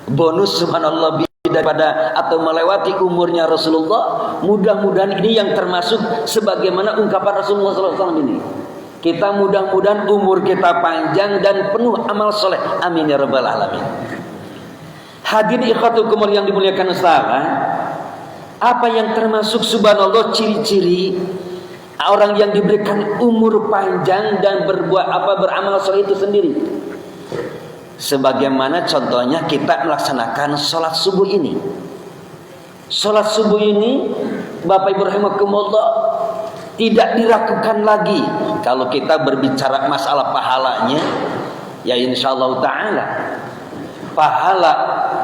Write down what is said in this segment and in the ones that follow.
bonus subhanallah daripada atau melewati umurnya Rasulullah. Mudah-mudahan ini yang termasuk sebagaimana ungkapan Rasulullah SAW ini. Kita mudah-mudahan umur kita panjang dan penuh amal soleh. Amin ya rabbal alamin. Hadirin ikhwatul kumul yang dimuliakan Allah, apa yang termasuk subhanallah ciri-ciri orang yang diberikan umur panjang dan beramal soleh itu sendiri? Sebagaimana contohnya kita melaksanakan sholat subuh ini. Sholat subuh ini Bapak Ibu rahimakumullah tidak diragukan lagi. Kalau kita berbicara masalah pahalanya, ya insyaallah ta'ala pahala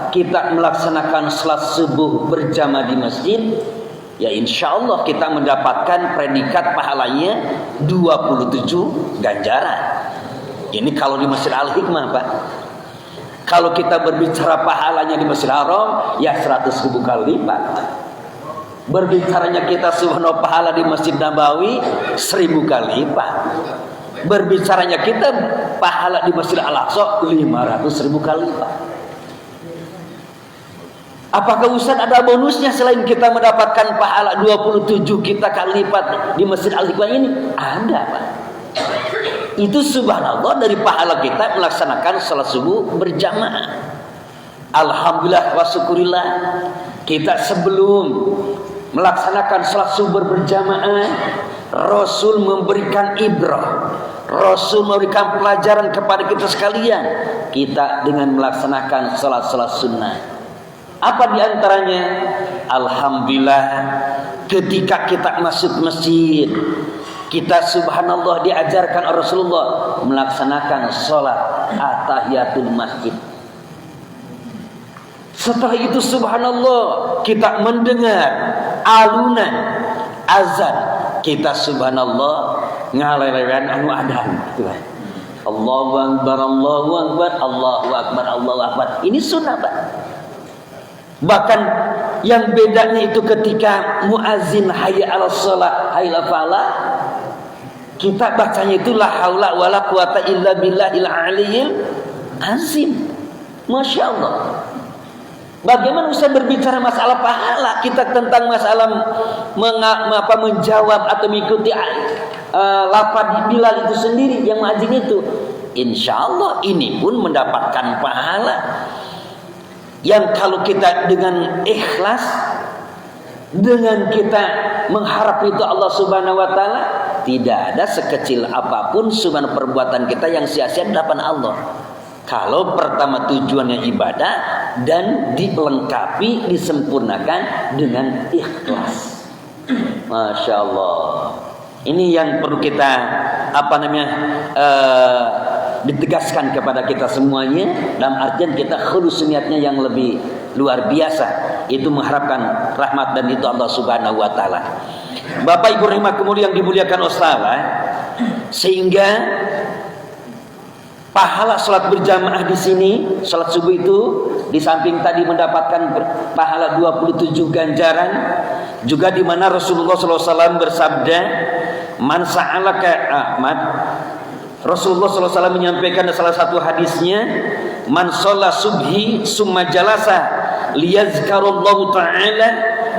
kita melaksanakan sholat subuh berjamaah di masjid, ya insyaallah kita mendapatkan predikat pahalanya 27 ganjaran. Ini kalau di Masjid Al-Hikmah, Pak. Kalau kita berbicara pahalanya di Masjid Haram, ya 100.000 kali lipat. Berbicaranya kita subhanallah pahala di Masjid Nabawi 1.000 kali lipat. Berbicaranya kita pahala di Masjid Al-Aqsa 500.000 kali lipat. Apakah Ustaz ada bonusnya selain kita mendapatkan pahala 27 kita kali lipat di Masjid Al-Hikmah ini? Ada, Pak. Itu subhanallah dari pahala kita melaksanakan salat subuh berjamaah. Alhamdulillah wa syukurillah, kita sebelum melaksanakan salat subuh berjamaah, Rasul memberikan ibrah, Rasul memberikan pelajaran kepada kita sekalian, kita dengan melaksanakan salat-salat sunnah. Apa diantaranya? Alhamdulillah, ketika kita masuk masjid, kita subhanallah diajarkan oleh Rasulullah melaksanakan sholat atahiyatul masjid. Setelah itu subhanallah kita mendengar alunan azan, kita subhanallah ngaleleran anu adan gitu kan. Allahu akbar, Allahu akbar, Allahu akbar, Allahu akbar. Ini sunnah, Pak. Bahkan yang bedanya itu ketika muazin hayya 'alas shalah hayya 'alal falah, kita bacanya itu la haula wala quwata illa billahil aliyil azim. Masya Allah. Bagaimana bisa berbicara masalah pahala kita tentang masalah menjawab atau mengikuti lafaz Bilal itu sendiri yang muazin itu. Insya Allah ini pun mendapatkan pahala yang kalau kita dengan ikhlas, dengan kita mengharap itu Allah Subhanahu wa taala, tidak ada sekecil apapun subhanallah perbuatan kita yang sia-sia di hadapan Allah. Kalau pertama tujuannya ibadah dan dilengkapi, disempurnakan dengan ikhlas. Masya Allah. Ini yang perlu kita ditegaskan kepada kita semuanya, dalam artian kita khulus niatnya yang lebih luar biasa, itu mengharapkan rahmat dan itu Allah Subhanahu wa taala. Bapak Ibu rahimakumullah yang dimuliakan Allah, sehingga pahala salat berjamaah di sini, salat subuh itu di samping tadi mendapatkan pahala 27 ganjaran, juga di mana Rasulullah SAW bersabda, man sa'alaka Ahmad, Rasulullah SAW menyampaikan salah satu hadisnya, man sholla subhi summa jalasa liyazkarallahu ta'ala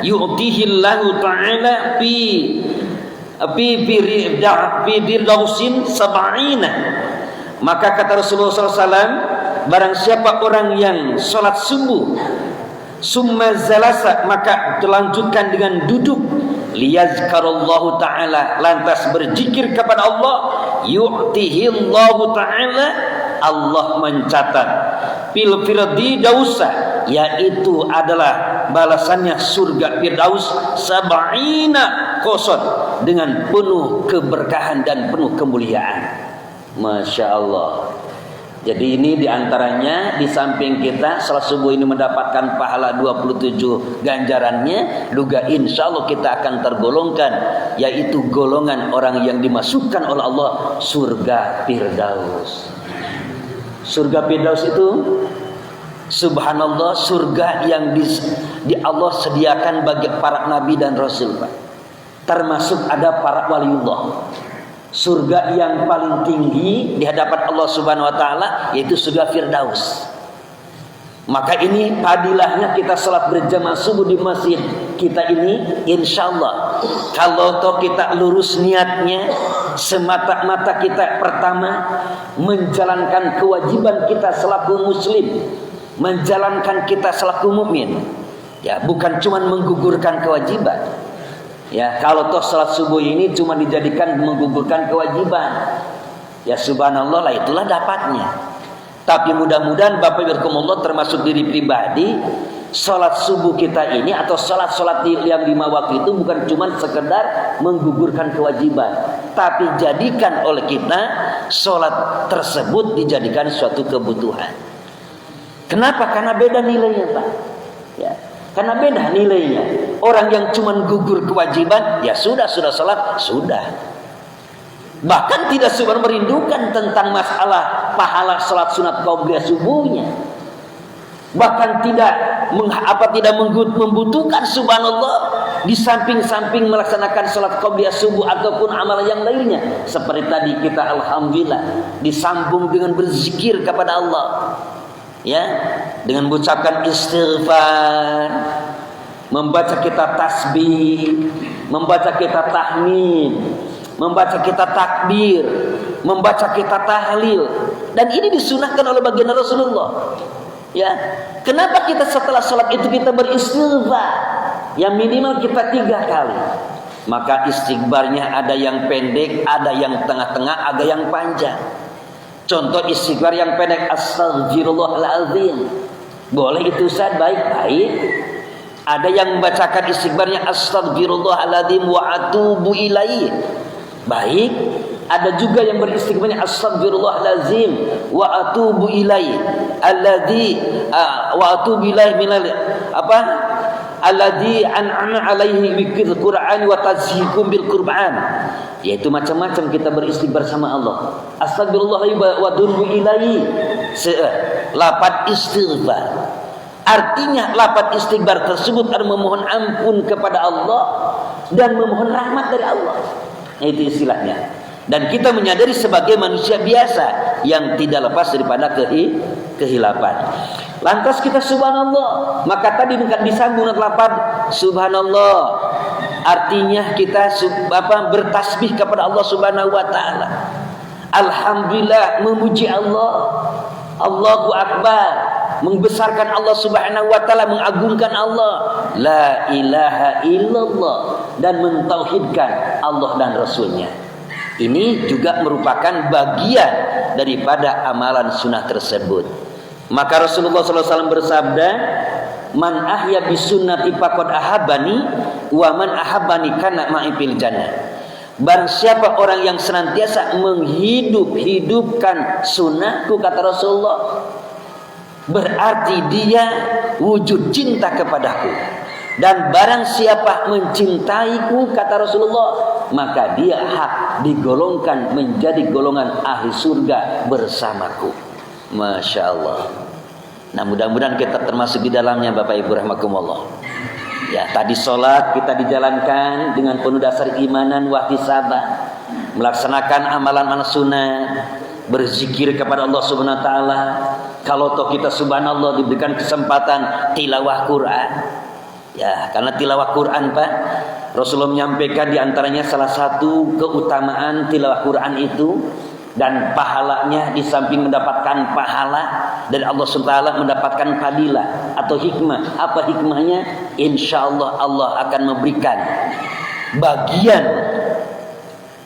yu'tihillahu ta'ala fi dirdausin sab'ina. Maka kata Rasulullah SAW, barang siapa orang yang sholat subuh summa jalasa, maka dilanjutkan dengan duduk, liyazkarallahu ta'ala, lantas berzikir kepada Allah, yu'tihillahu ta'ala, Allah mencatat fil firdausa, yaitu adalah balasannya surga Firdaus, sab'ina qasad, dengan penuh keberkahan dan penuh kemuliaan. Masya Allah. Jadi ini diantaranya, di samping kita salat subuh ini mendapatkan pahala 27 ganjarannya, juga insya Allah kita akan tergolongkan, yaitu golongan orang yang dimasukkan oleh Allah surga Firdaus. Surga Firdaus itu subhanallah surga yang di Allah sediakan bagi para nabi dan rasul, Pak. Termasuk ada para waliullah. Surga yang paling tinggi di hadapan Allah Subhanahu wa taala yaitu surga Firdaus. Maka ini padilahnya kita salat berjamaah subuh di masjid kita ini, insya Allah. Kalau toh kita lurus niatnya, semata-mata kita pertama menjalankan kewajiban kita selaku muslim, menjalankan kita selaku mukmin. Ya, bukan cuma menggugurkan kewajiban. Ya, kalau toh salat subuh ini cuma dijadikan menggugurkan kewajiban, ya subhanallah lah, itulah dapatnya. Tapi mudah-mudahan Bapak Ibu Allah termasuk diri pribadi, salat subuh kita ini atau salat-salat yang 5 waktu itu bukan cuma sekedar menggugurkan kewajiban, tapi jadikan oleh kita salat tersebut dijadikan suatu kebutuhan. Kenapa? Karena beda nilainya, Pak. Ya, karena beda nilainya. Orang yang cuma gugur kewajiban, ya sudah salat, sudah. Bahkan tidak sebar merindukan tentang masalah pahala salat sunat qabliyah subuhnya. Bahkan tidak membutuhkan subhanallah di samping-samping melaksanakan salat qabliyah subuh ataupun amalan yang lainnya. Seperti tadi kita alhamdulillah disambung dengan berzikir kepada Allah. Ya, dengan mengucapkan istighfar, membaca kita tasbih, membaca kita tahmid, membaca kita takbir, membaca kita tahlil, dan ini disunahkan oleh baginda Rasulullah. Ya, kenapa kita setelah sholat itu kita beristighfar? Yang minimal kita 3 kali. Maka istighfarnya ada yang pendek, ada yang tengah-tengah, ada yang panjang. Contoh istighfar yang pendek, astaghfirullahaladzim, boleh itu Ustaz, baik-baik. Ada yang membacakan istighfarnya astaghfirullahaladzim wa atubu ilaih, baik. Ada juga yang beristighfarnya astaghfirullahalazim wa atubu ilaih alladzi wa atubu ilaih minal alladzi an'ama alaihi bil Qur'an wa tazhikum bil Qur'an. Yaitu macam-macam kita beristighfar sama Allah. Astagfirullahaladzim wa atubu ilaih, lafaz istighfar. Artinya lafaz istighfar tersebut adalah memohon ampun kepada Allah dan memohon rahmat dari Allah. Itu istilahnya. Dan kita menyadari sebagai manusia biasa yang tidak lepas daripada kehilapan. Lantas kita subhanallah. Maka tadi disambung dengan lafaz subhanallah. Artinya kita bertasbih kepada Allah Subhanahu wa taala. Alhamdulillah, memuji Allah. Allahu akbar, membesarkan Allah Subhanahu wa taala, mengagungkan Allah. La ilaha illallah, dan mentauhidkan Allah dan Rasulnya. Ini juga merupakan bagian daripada amalan sunnah tersebut. Maka Rasulullah SAW bersabda, man ahya bisunnati faqad ahabbani wa man ahabbani kana ma'i fil jannah. Barang siapa orang yang senantiasa menghidupkan sunnahku, kata Rasulullah, berarti dia wujud cinta kepadaku. Dan barang siapa mencintaiku, kata Rasulullah, maka dia hak digolongkan menjadi golongan ahli surga bersamaku. Masya Allah. Nah, mudah-mudahan kita termasuk di dalamnya, Bapak Ibu rahimakumullah. Ya, tadi sholat kita dijalankan dengan penuh dasar imanan wahtisaban, melaksanakan amalan-amalan sunnah, berzikir kepada Allah Subhanahu wa taala. Kalau toh kita subhanallah diberikan kesempatan tilawah Quran. Ya, karena tilawah Quran, Pak, Rasulullah menyampaikan diantaranya salah satu keutamaan tilawah Quran itu, dan pahalanya di samping mendapatkan pahala dari Allah SWT, mendapatkan fadilah atau hikmah. Apa hikmahnya? Insya Allah Allah akan memberikan bagian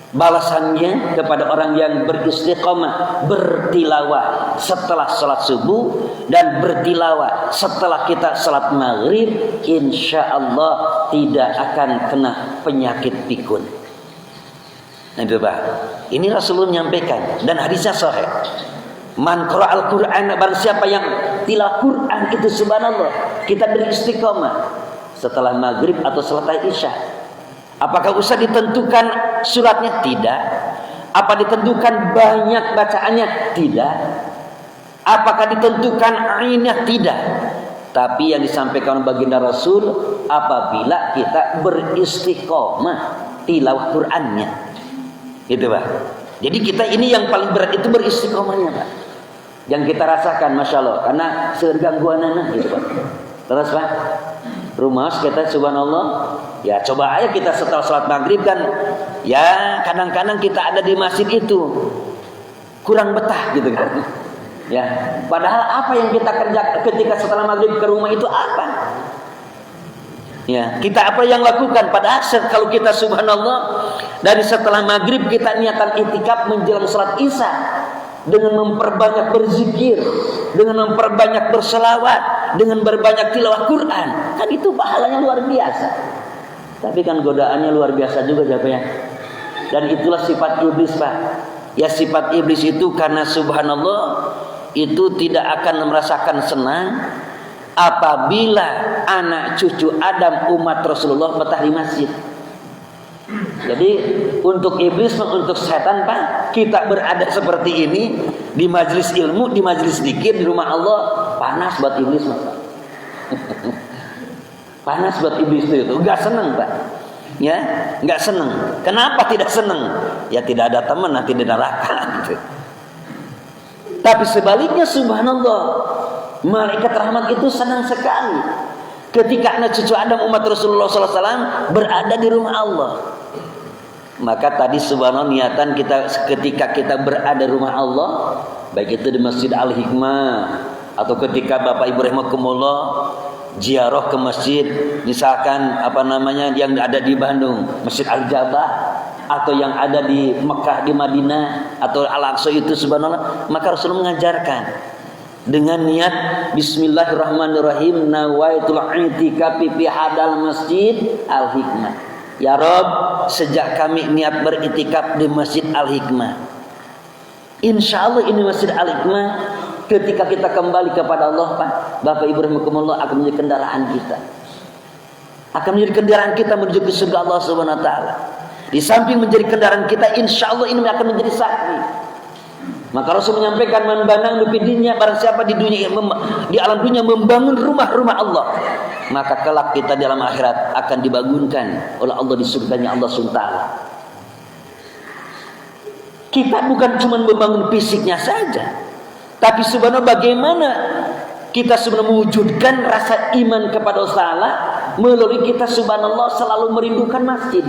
balasannya kepada orang yang beristiqomah bertilawah setelah salat subuh dan bertilawah setelah kita salat maghrib. Insya Allah tidak akan kena penyakit pikun. Nah, itu Pak, ini Rasulullah menyampaikan dan hadisnya sahih. Man qara'al Qur'an, barang siapa yang tilawah Quran itu subhanallah, kita beristiqomah setelah maghrib atau setelah isya. Apakah usah ditentukan suratnya? Tidak. Apa ditentukan banyak bacaannya? Tidak. Apakah ditentukan ainnya? Tidak. Tapi yang disampaikan baginda Rasul, apabila kita beristiqomah tilawah Qur'annya. Gitu Pak. Jadi kita ini yang paling berat itu beristiqomahnya Pak. yang kita rasakan, masya Allah, karena segangguan gitu Pak. Terus Pak, rumah kita subhanallah, ya coba aja kita setelah sholat maghrib kan, ya kadang-kadang kita ada di masjid itu kurang betah gitu kan. Ya, padahal apa yang kita kerja ketika setelah maghrib ke rumah itu apa? Ya, kita apa yang lakukan? Padahal kalau kita subhanallah dari setelah maghrib kita niatan itikaf menjelang salat isya dengan memperbanyak berzikir, dengan memperbanyak berselawat, dengan berbanyak tilawah Quran, kan itu pahalanya luar biasa. Tapi kan godaannya luar biasa juga ya. Dan itulah sifat iblis Pak. Ya sifat iblis itu karena subhanallah itu tidak akan merasakan senang apabila anak cucu Adam umat Rasulullah betah di masjid. Jadi untuk iblis, untuk setan Pak, kita berada seperti ini di majelis ilmu, di majelis zikir di rumah Allah, panas buat iblis Pak. Panas buat iblis itu, enggak senang Pak. Ya, enggak senang. Kenapa tidak senang? Ya tidak ada teman, nanti di neraka gitu. Tapi sebaliknya subhanallah, malaikat rahmat itu senang sekali ketika anak cucu Adam umat Rasulullah SAW berada di rumah Allah. Maka tadi subhanallah niatan kita ketika kita berada di rumah Allah, baik itu di Masjid Al-Hikmah atau ketika Bapak Ibu rahimakumullah ziarah ke masjid, misalkan yang ada di Bandung, Masjid Al-Jabah, atau yang ada di Mekah, di Madinah, atau Al-Aqsa itu subhanallah, maka Rasulullah mengajarkan dengan niat bismillahirrahmanirrahim, nawaitul i'tikafi fi hadal Masjid Al-Hikmah. Ya Rabb, sejak kami niat beritikaf di Masjid Al-Hikmah, insyaallah ini Masjid Al-Hikmah ketika kita kembali kepada Allah Pak, Bapak Ibu rahimakumullah, akan menjadi kendaraan kita, akan menjadi kendaraan kita menuju ke surga Allah Subhanahu wa taala. Di samping menjadi kendaraan kita, insya Allah ini akan menjadi saksi. Maka Rasul menyampaikan, man banang nufidinya, barang siapa di dunia, di alam dunia membangun rumah-rumah Allah, maka kelak kita di alam akhirat akan dibangunkan oleh Allah di surganya Allah Subhanahu wa taala. Kita bukan cuma membangun fisiknya saja, tapi subhanallah bagaimana kita sebenarnya mewujudkan rasa iman kepada Allah melalui kita subhanallah selalu merindukan masjid.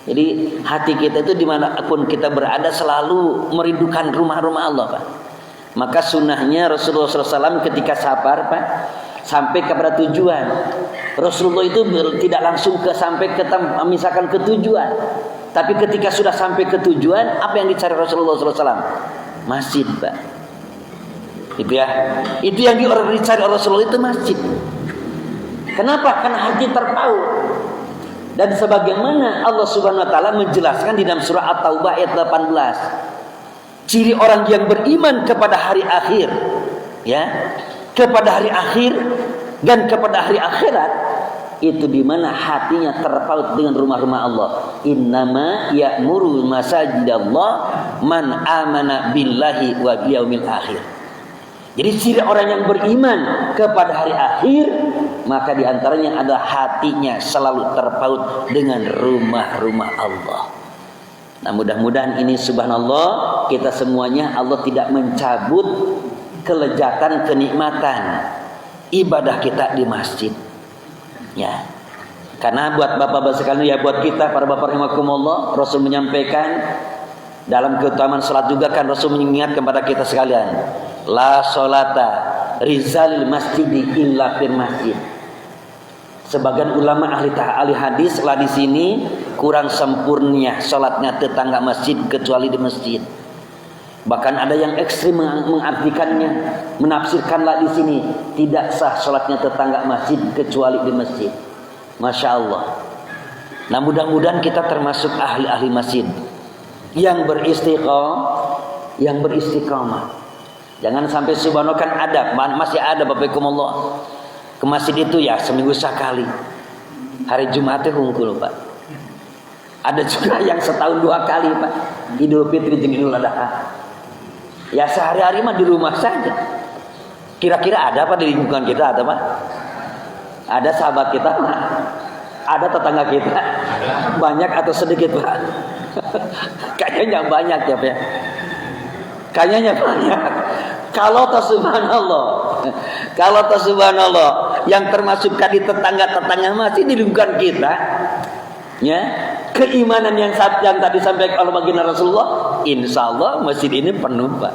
Jadi hati kita itu dimanapun kita berada selalu merindukan rumah-rumah Allah Pak. Maka sunnahnya Rasulullah SAW ketika safar Pak, sampai kepada tujuan, Rasulullah itu tidak langsung sampai ke misalkan ke tujuan, tapi ketika sudah sampai ke tujuan, apa yang dicari Rasulullah SAW? Masjid Pak. Itu ya, itu yang dicari Rasulullah itu masjid. Kenapa? Karena hati terpaut. Dan sebagaimana Allah Subhanahu wa taala menjelaskan di dalam surah At-Taubah ayat 18, ciri orang yang beriman kepada hari akhir, ya, kepada hari akhir dan kepada hari akhirat, itu di mana hatinya terpaut dengan rumah-rumah Allah. Innama ya'muru masajidallah man amana billahi wa biyaumil akhir. Jadi ciri orang yang beriman kepada hari akhir, maka diantaranya adalah hatinya selalu terpaut dengan rumah-rumah Allah. Nah mudah-mudahan ini subhanallah kita semuanya Allah tidak mencabut kelezatan, kenikmatan ibadah kita di masjid. Ya. Karena buat bapak-bapak sekalian, ya buat kita para bapak rahimakumullah, Rasul menyampaikan dalam keutamaan salat juga kan Rasul mengingatkan kepada kita sekalian, la sholata rizalil masjidi illa fil masjid. Sebagian ulama ahli hadis lah di sini kurang sempurna salatnya tetangga masjid kecuali di masjid. Bahkan ada yang ekstrim mengartikannya, menafsirkanlah di sini tidak sah salatnya tetangga masjid kecuali di masjid. Masya Allah. Nah mudah-mudahan kita termasuk ahli-ahli masjid yang beristiqamah. Jangan sampai subhanallah kan ada, masih ada Bapak Ikumullah ke masjid itu ya seminggu sekali. Hari Jumatnya hungkul Pak. Ada juga yang setahun 2 kali Pak. Idul Fitri dan Idul Adha. Ya sehari-hari mah di rumah saja. Kira-kira ada apa di lingkungan kita, ada Pak? Ada sahabat kita Pak? Ada tetangga kita? Banyak atau sedikit Pak? Kayaknya banyak ya Pak. Kayaknya banyak. Kalau tak subhanallah, kalau tak subhanallah, yang termasuk di tetangga-tetangga masih di lingkungan kita, ya, keimanan yang tadi sampaikan oleh baginda Rasulullah, insya Allah masjid ini penuh, Pak.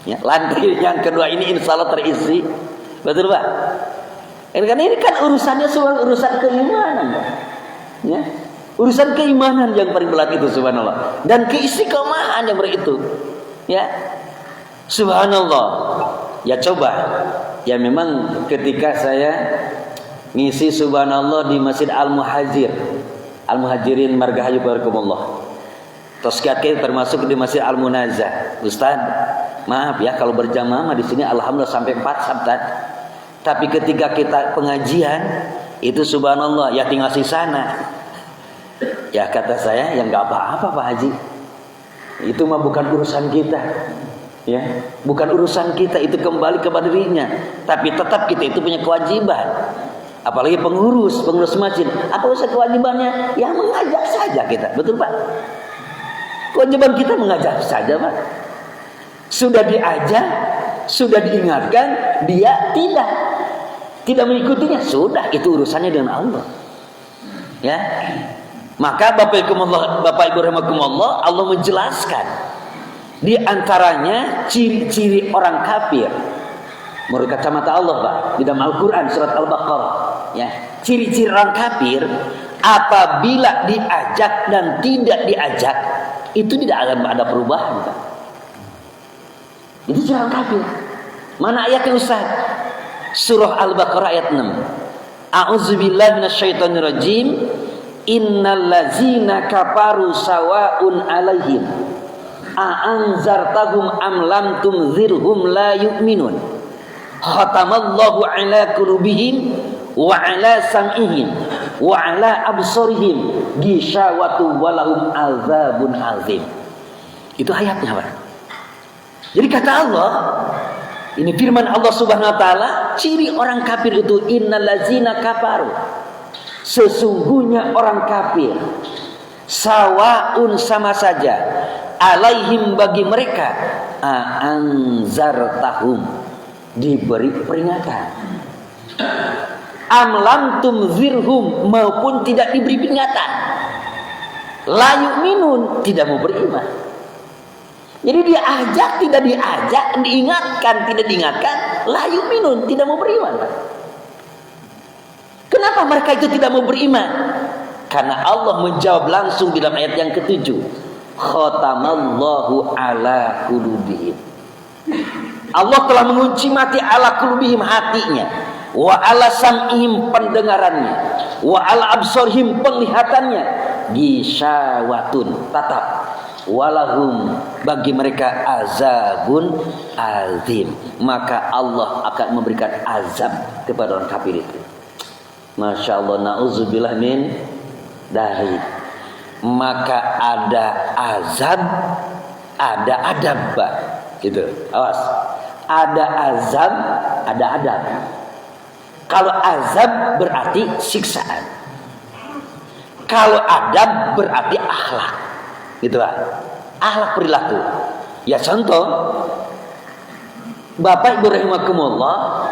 Ya, lantai yang kedua ini insya Allah terisi, betul Pak? Ini kan urusannya soal urusan keimanan, Pak. Ya, urusan keimanan yang paling berat itu subhanallah, dan keistiqomahan yang berat itu, ya. Subhanallah. Ya coba. Ya memang ketika saya ngisi subhanallah di Masjid Al-Muhajirin Margahayu barakumullah. Terus kakek termasuk di Masjid Al-Munazah. Ustaz, maaf ya kalau berjamaah di sini alhamdulillah sampai 4 sabtat. Tapi ketika kita pengajian itu subhanallah ya tinggal di sana. Ya kata saya ya enggak apa-apa Pak Haji. Itu mah bukan urusan kita. Ya, bukan urusan kita, itu kembali kepada dirinya. Tapi tetap kita itu punya kewajiban. Apalagi pengurus masjid. Apa usah kewajibannya? Ya mengajak saja kita, betul Pak? Kewajiban kita mengajak saja Pak. Sudah diajak, sudah diingatkan, dia tidak mengikutinya, sudah itu urusannya dengan Allah. Ya, maka Bapak Ibu rahimakumullah, Allah menjelaskan. Di antaranya ciri-ciri orang kafir menurut kacamata Allah Pak di dalam Al-Quran surat Al-Baqarah, ya, ciri-ciri orang kafir apabila diajak dan tidak diajak itu tidak akan ada perubahan Pak. Itu ciri orang kafir. Mana ayatnya Ustaz? Surah Al-Baqarah ayat 6. A'udzubillahi minasyaitonirrajim. Innal ladzina kafaru sawa'un 'alaihim a'anzartahum am lam tunzirhum la yu'minun. Khatamallahu ala qulubihim wa ala sam'ihim wa ala absarihim ghishawatu wa lahum azabun azim. Itu ayatnya Pak. Jadi kata Allah, ini firman Allah Subhanahu wa taala, ciri orang kafir itu innallazina kafaru. Sesungguhnya orang kafir sawaun sama saja alaihim bagi mereka anzartahum diberi peringatan amlam tumzirhum maupun tidak diberi peringatan la yu'minun tidak mau beriman. Jadi diajak tidak diajak, diingatkan tidak diingatkan, la yu'minun tidak mau beriman. Kenapa mereka itu tidak mau beriman? Karena Allah menjawab langsung di dalam ayat yang ke-7. Khatamallahu ala qulubihim. Allah telah mengunci mati ala qulubihim hatinya, wa ala sam'ihim pendengarannya, wa ala absarihim penglihatannya, ghishawatun tatap, walahum bagi mereka azabun azim. Maka Allah akan memberikan azab kepada orang kafir itu. Masya Allah, na'udzubillah min dzalik. Maka ada azab, ada adab Pak. Gitu. Awas. Ada azab, ada adab. Kalau azab berarti siksaan. Kalau adab berarti akhlak. Gitu Pak. Akhlak perilaku. Ya contoh, Bapak Ibu rahimakumullah,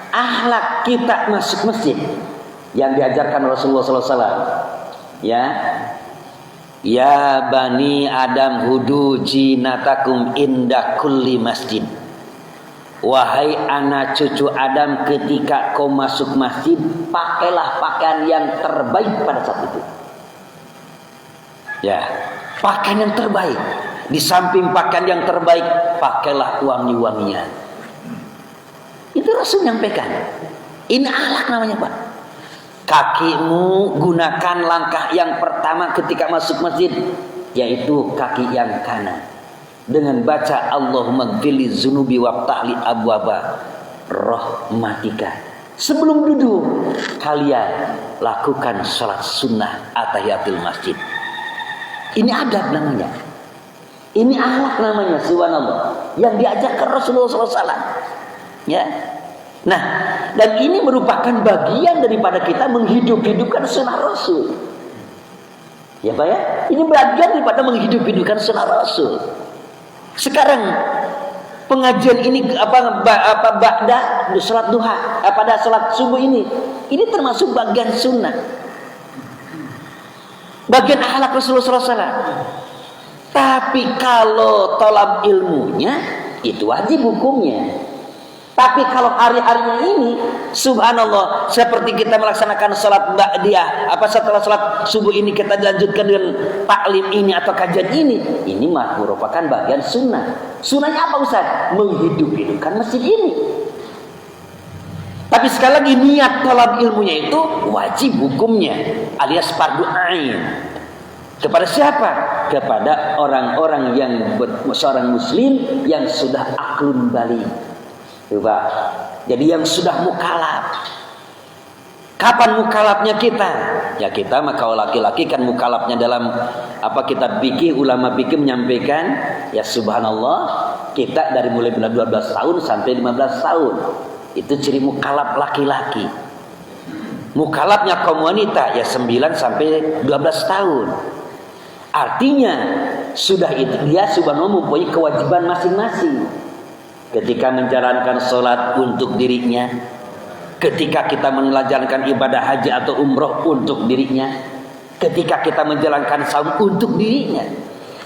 akhlak kita masuk masjid yang diajarkan Rasulullah SAW. Ya. Ya bani Adam hudu jinatakum inda kulli masjid. Wahai anak cucu Adam, ketika kau masuk masjid, pakailah pakaian yang terbaik pada saat itu. Ya, pakaian yang terbaik. Di samping pakaian yang terbaik, pakailah wangi-wangian. Itu Rasul nyampaikan. Ini akhlak namanya Pak. Kakimu gunakan langkah yang pertama ketika masuk masjid, yaitu kaki yang kanan, dengan baca Allahumma gfirli dzunubi waftahli abwaba rahmatika. Sebelum duduk kalian lakukan salat sunnah atahiyatul masjid. Ini adab namanya. Ini akhlak namanya, subhanallah, yang diajarkan Rasulullah SAW. Ya. Nah, dan ini merupakan bagian daripada kita menghidup-hidupkan sunnah Rasul. Ya Pak ya, ini bagian daripada menghidup-hidupkan sunnah Rasul. Sekarang pengajian ini ba'da salat duha, pada salat subuh ini termasuk bagian sunnah, bagian akhlak Rasulullah SAW. Tapi kalau tolab ilmunya itu wajib hukumnya. Tapi kalau hari-harinya ini, subhanallah, seperti kita melaksanakan salat ba'diyah, setelah salat subuh ini kita dilanjutkan dengan taklim ini atau kajian ini merupakan bagian sunnah. Sunnahnya apa Ustaz? Menghidup-hidupkan masjid ini. Tapi sekali lagi niat tolab ilmunya itu wajib hukumnya, alias fardu ain. Kepada siapa? Kepada orang-orang yang seorang muslim yang sudah aklun baligh. Coba. Jadi yang sudah mukalaf. Kapan mukalafnya kita? Ya kita mah kalau laki-laki kan mukalafnya dalam kitab fikih, ulama fikih menyampaikan, ya subhanallah, kita dari mulai 12 tahun sampai 15 tahun. Itu ciri mukalaf laki-laki. Mukalafnya kaum wanita ya 9 sampai 12 tahun. Artinya dia sudah mempunyai kewajiban masing-masing. Ketika menjalankan sholat untuk dirinya, ketika kita menjalankan ibadah haji atau umroh untuk dirinya, ketika kita menjalankan saum untuk dirinya.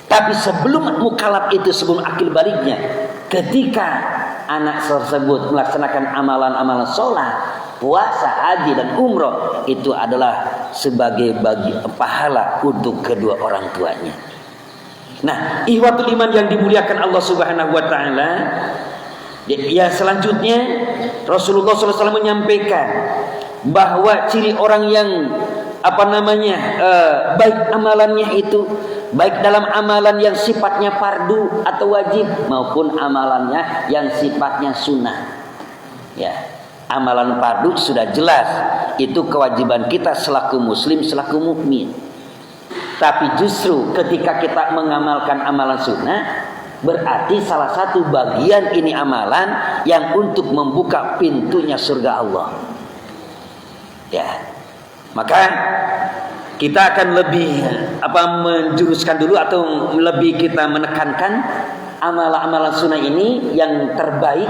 Tapi sebelum mukalaf itu, sebelum akil baliknya, ketika anak tersebut melaksanakan amalan-amalan sholat, puasa, haji dan umroh, itu adalah sebagai pahala untuk kedua orang tuanya. Nah, ihwatul iman yang dimuliakan Allah Subhanahu wa taala, ya selanjutnya Rasulullah SAW menyampaikan bahwa ciri orang yang baik amalannya itu, baik dalam amalan yang sifatnya fardu atau wajib maupun amalannya yang sifatnya sunnah. Ya, amalan fardu sudah jelas, itu kewajiban kita selaku muslim, selaku mukmin. Tapi justru ketika kita mengamalkan amalan sunnah, berarti salah satu bagian ini amalan yang untuk membuka pintunya surga Allah. Ya. Maka kita akan lebih menjuruskan dulu atau lebih kita menekankan amalan-amalan sunnah ini yang terbaik,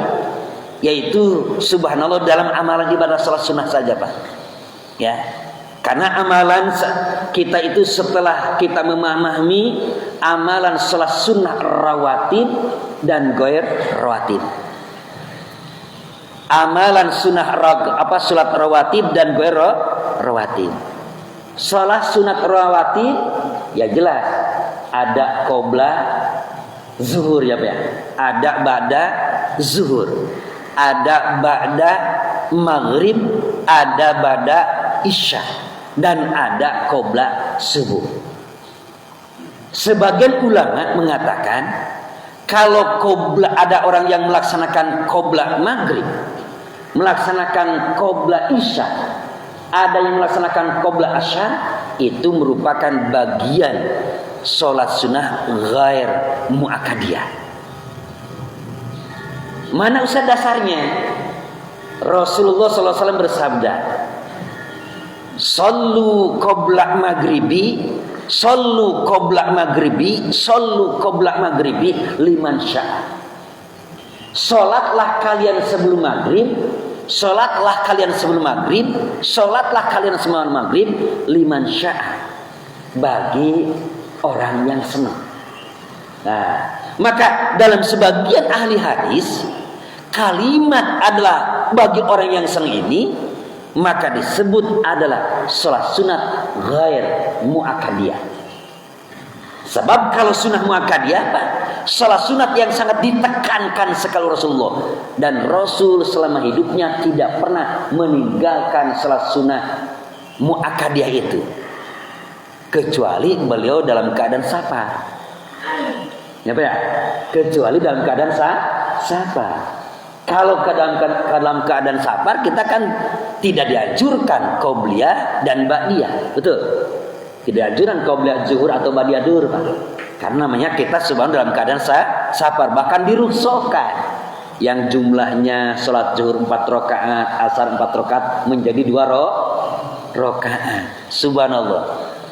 yaitu subhanallah dalam amalan ibadah salat sunnah saja, Pak. Ya. Karena amalan kita itu setelah kita memahami amalan salat sunnah rawatib dan ghair rawatib. Amalan sunnah salat rawatib dan ghair rawatib. Salat sunat rawatib ya jelas ada qobla zuhur ya Pak ya. Ada ba'da zuhur. Ada ba'da maghrib, ada ba'da isya, dan ada qobla subuh. Sebagian ulama mengatakan kalau ada orang yang melaksanakan qobla maghrib, melaksanakan qobla isya, ada yang melaksanakan qobla asya, itu merupakan bagian sholat sunnah ghair mu'akadiyah. Mana Ustaz dasarnya? Rasulullah SAW bersabda, Sallu qobla maghribi, sallu qobla maghribi, sallu qobla maghribi liman sya'a. Salatlah kalian sebelum maghrib, salatlah kalian sebelum maghrib, salatlah kalian sebelum maghrib liman sya'a, bagi orang yang senang. Nah, maka dalam sebagian ahli hadis, kalimat adalah bagi orang yang senang ini, maka disebut adalah salat sunat ghair mu'akadiyah. Sebab kalau sunnah mu'akadiyah apa? Salat sunat yang sangat ditekankan sekali Rasulullah, dan Rasul selama hidupnya tidak pernah meninggalkan salat sunat mu'akadiyah itu, kecuali beliau dalam keadaan safar. Ya Pak ya? Kecuali dalam keadaan safar. Kalau dalam keadaan safar kita kan tidak dianjurkan qobliyah dan ba'diyah, betul? Tidak dianjurkan qobliyah zuhur atau ba'diyah duhur, Pak. Karena namanya kita subhanallah dalam keadaan safar, bahkan dirukhsahkan yang jumlahnya salat zuhur 4 rakaat, asar 4 rakaat menjadi 2 rakaat. Subhanallah.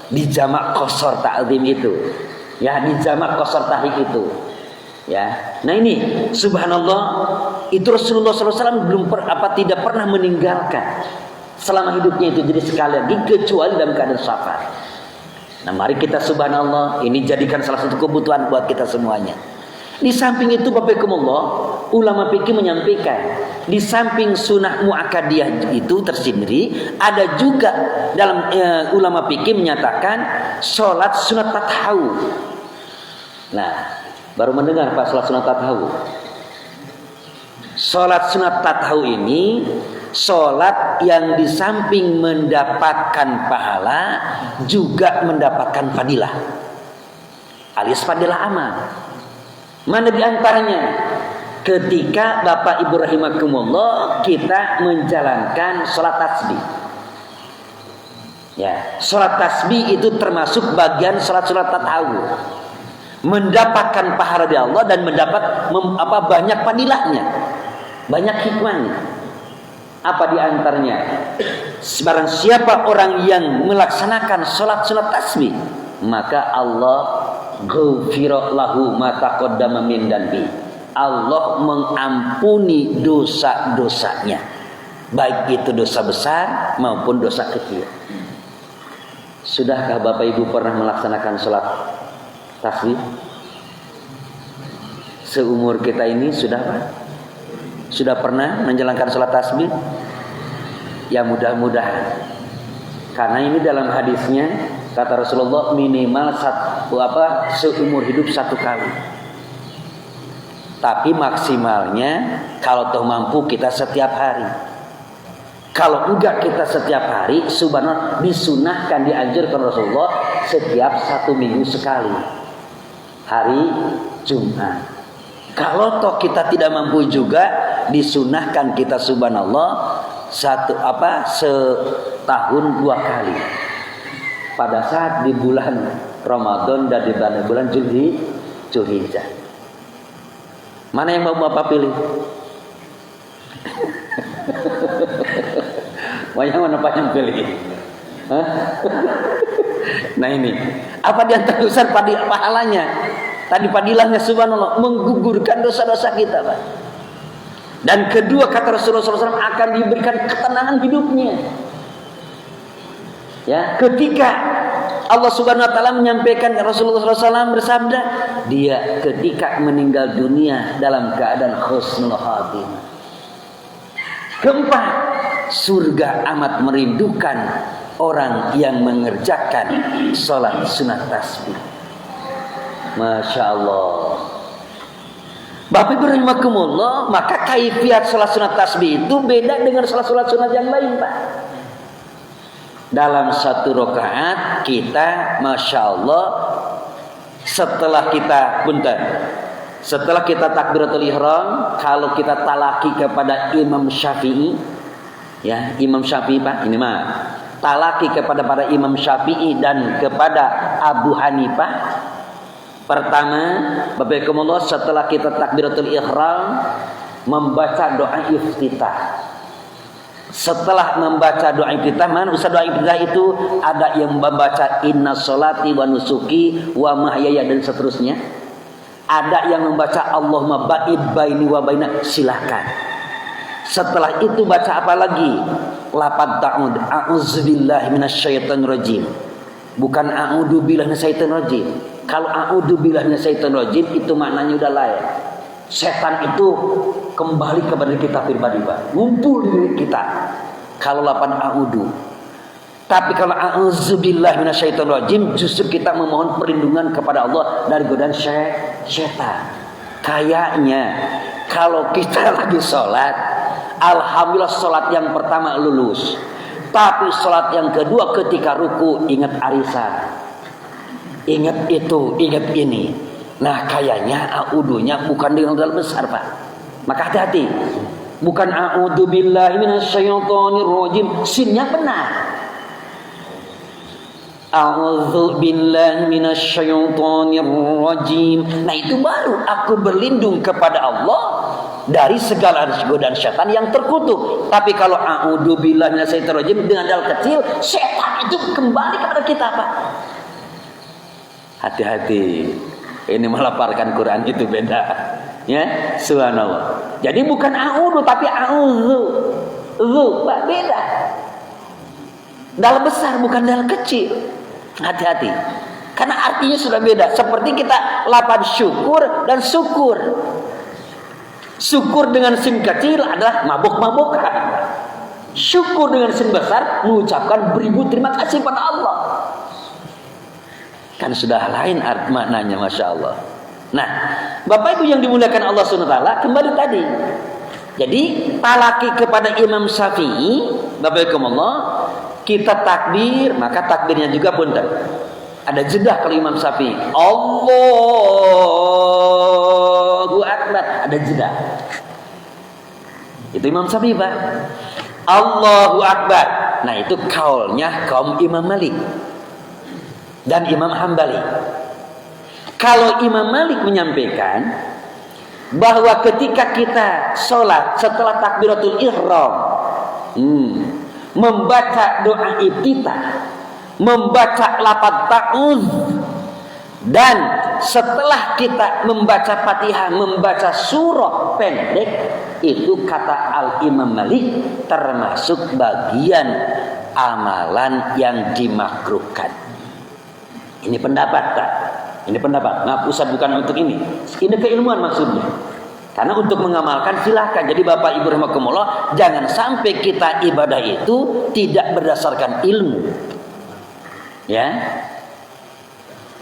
Di jamak qasar ta'zim itu. Ya, di jamak qasar tahrik itu. Ya, nah ini subhanallah, itu Rasulullah SAW tidak pernah meninggalkan selama hidupnya itu, jadi sekali lagi kecuali dalam keadaan safar. Nah mari kita subhanallah, ini jadikan salah satu kebutuhan buat kita semuanya. Di samping itu bapakumullah, ulama fikih menyampaikan, di samping sunnah muakkadiyah itu tersendiri, ada juga dalam ulama fikih menyatakan sholat sunat tathawuh. Nah, baru mendengar Pak sholat sunat tathawuh. Sholat sunat tathawuh ini sholat yang di samping mendapatkan pahala juga mendapatkan fadilah, alias fadilah amal. Mana di antaranya? Ketika Bapak Ibu rahimakumullah kita menjalankan sholat tasbih. Ya, sholat tasbih itu termasuk bagian sholat tathawuh. Mendapatkan pahala dari Allah dan mendapat banyak fadilahnya, banyak hikmahnya. Apa di antaranya? Barang siapa orang yang melaksanakan sholat tasbih, maka Allah ghufira lahu ma taqaddama min dambi. Allah mengampuni dosa-dosanya, baik itu dosa besar maupun dosa kecil. Sudahkah Bapak Ibu pernah melaksanakan sholat tasbih? Seumur kita ini sudah Pak? Sudah pernah menjalankan sholat tasbih? Ya mudah-mudahan. Karena ini dalam hadisnya kata Rasulullah minimal seumur hidup 1 kali. Tapi maksimalnya kalau toh mampu kita setiap hari. Kalau enggak kita setiap hari, subhanallah disunahkan, dianjurkan Rasulullah setiap 1 minggu sekali. Hari Jumat. Kalau toh kita tidak mampu juga, disunahkan kita subhanallah setahun 2 kali. Pada saat di bulan Ramadan dan di bulan Zulhijjah. Mana yang mau Bapak pilih? Mana Pak yang pilih? Hah? Nah ini, apa di antara besar pahalanya? Tadi padilahnya subhanallah menggugurkan dosa-dosa kita, Pak. Dan kedua kata Rasulullah SAW akan diberikan ketenangan hidupnya. Ya, ketika Allah Subhanahu Wa Taala menyampaikan Rasulullah SAW bersabda, dia ketika meninggal dunia dalam keadaan husnul khatimah. Keempat, surga amat merindukan orang yang mengerjakan sholat sunat tasbih. Masya Allah. Bapak Ibu rahimakumullah, maka kaifiat sholat sunat tasbih itu beda dengan sholat sunat yang lain, Pak. Dalam 1 rakaat kita, Masya Allah, setelah kita takbiratul ihram, kalau kita talaki kepada Imam Syafi'i, ya Imam Syafi'i Pak, ini mah talaki kepada para Imam Syafi'i dan kepada Abu Hanifah. Pertama, Bapak Ibu, setelah kita takbiratul ihram, membaca doa iftitah. Setelah membaca doa iftitah, mana usaha doa iftitah itu ada yang membaca inna sholati wa nusuki wa mahyaya dan seterusnya. Ada yang membaca Allahumma ba'id baini wa baina, silahkan. Setelah itu baca apa lagi? Lapad ta'ud a'udzubillahi minasyaitonir rajim. Bukan a'udzubillahi minasyaitonir rajim. Kalau a'udzubillahi minasyaitonir rajim itu maknanya udah lain. Setan itu kembali kepada kita pribadi, Pak. Ngumpul di diri kita. Kalau 8 a'udzu. Tapi kalau a'udzubillahi minasyaitonir rajim, justru kita memohon perlindungan kepada Allah dari godaan setan. Kayaknya kalau kita lagi sholat, alhamdulillah sholat yang pertama lulus. Tapi sholat yang kedua ketika ruku ingat arisan. Ingat itu, ingat ini. Nah kayaknya a'udzunya bukan dengan dalam besar, Pak. Maka hati-hati. Bukan a'udzubillahi minasyaitonir rajim, sinnya benar. A'udzubillahi minasyaitonir rajim. Nah itu baru aku berlindung kepada Allah dari segala godaan setan yang terkutuk. Tapi kalau a'udzubillahi minasyaitonir rajim dengan dal kecil, setan itu kembali kepada kita, Pak. Hati-hati. Ini melafalkan Quran itu beda. Ya, subhanallah. Jadi bukan a'udzu tapi a'udzu. Pak, beda. Dal besar bukan dal kecil. Hati-hati. Karena artinya sudah beda. Seperti kita lafaz syukur dan syukur. Syukur dengan sin kecil adalah mabuk-mabukan. Syukur dengan sin besar mengucapkan beribu terima kasih pada Allah. Kan sudah lain maknanya, Masya Allah. Nah, Bapak Ibu yang dimuliakan Allah SWT, kembali tadi. Jadi talaki kepada Imam Syafi'i, Bapak Ibu Allah, kita takbir, maka takbirnya juga punten. Ada jeda kalau Imam Syafi'i. Allahu Akbar, ada jeda. Itu Imam Syafi'i, Pak. Allahu Akbar. Nah, itu kaulnya kaum Imam Malik dan Imam Hambali. Kalau Imam Malik menyampaikan bahwa ketika kita sholat setelah takbiratul ihram, membaca doa iftitah, membaca lafaz ta'udz, dan setelah kita membaca Fatihah, membaca surah pendek, itu kata Al-Imam Malik termasuk bagian amalan yang dimakruhkan. Ini pendapat, Pak. Ini pendapat. Nah, Ustaz bukan untuk ini. Ini keilmuan maksudnya. Karena untuk mengamalkan silahkan. Jadi Bapak Ibu rahimakumullah, jangan sampai kita ibadah itu tidak berdasarkan ilmu. Ya.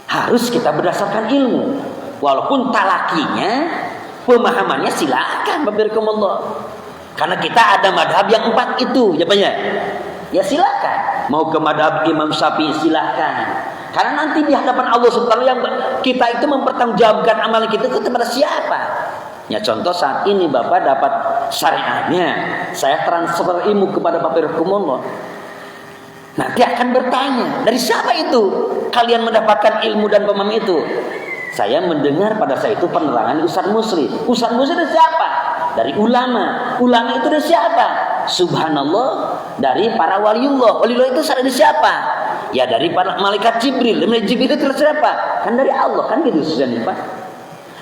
Harus kita berdasarkan ilmu. Walaupun talakinya, pemahamannya silahkan Bapak Ibu rahimakumullah. Karena kita ada madhab yang 4 itu, ya Pak ya. Ya silahkan. Mau ke madhab Imam Syafi'i silahkan. Karena nanti di hadapan Allah Subhanahu yang kita itu mempertanggungjawabkan amalan kita itu kepada siapa? Ya contoh saat ini Bapak dapat syariahnya, saya transfer ilmu kepada Bapak Rahimakumullah. Nanti akan bertanya, dari siapa itu kalian mendapatkan ilmu dan pemahaman itu? Saya mendengar pada saat itu penerangan Ustaz Musri. Ustaz Musri itu siapa? Dari ulama. Ulama itu dari siapa? Subhanallah, dari para waliullah. Waliullah itu dari siapa? Ya dari para malaikat Jibril. Jibril itu dari siapa? Kan dari Allah, kan gitu sebenarnya Pak.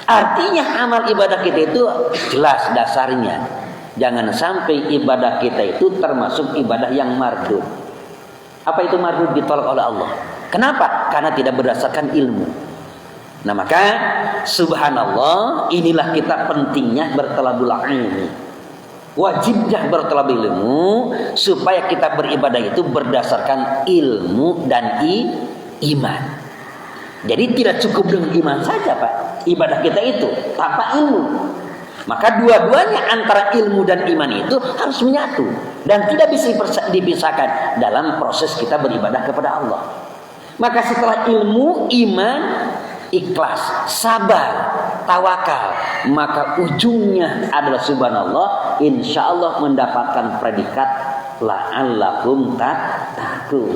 Artinya amal ibadah kita itu jelas dasarnya. Jangan sampai ibadah kita itu termasuk ibadah yang mardud. Apa itu mardud? Ditolak oleh Allah. Kenapa? Karena tidak berdasarkan ilmu. Nah maka subhanallah, inilah kita pentingnya bertalabul ilmi. Wajibnya bertalabul ilmu supaya kita beribadah itu berdasarkan ilmu dan iman. Jadi tidak cukup dengan iman saja Pak, ibadah kita itu tanpa ilmu. Maka dua-duanya antara ilmu dan iman itu harus menyatu dan tidak bisa dipisahkan dalam proses kita beribadah kepada Allah. Maka setelah ilmu, iman, ikhlas, sabar, tawakal, maka ujungnya adalah subhanallah, insya Allah mendapatkan predikat la'allakum tattaqun.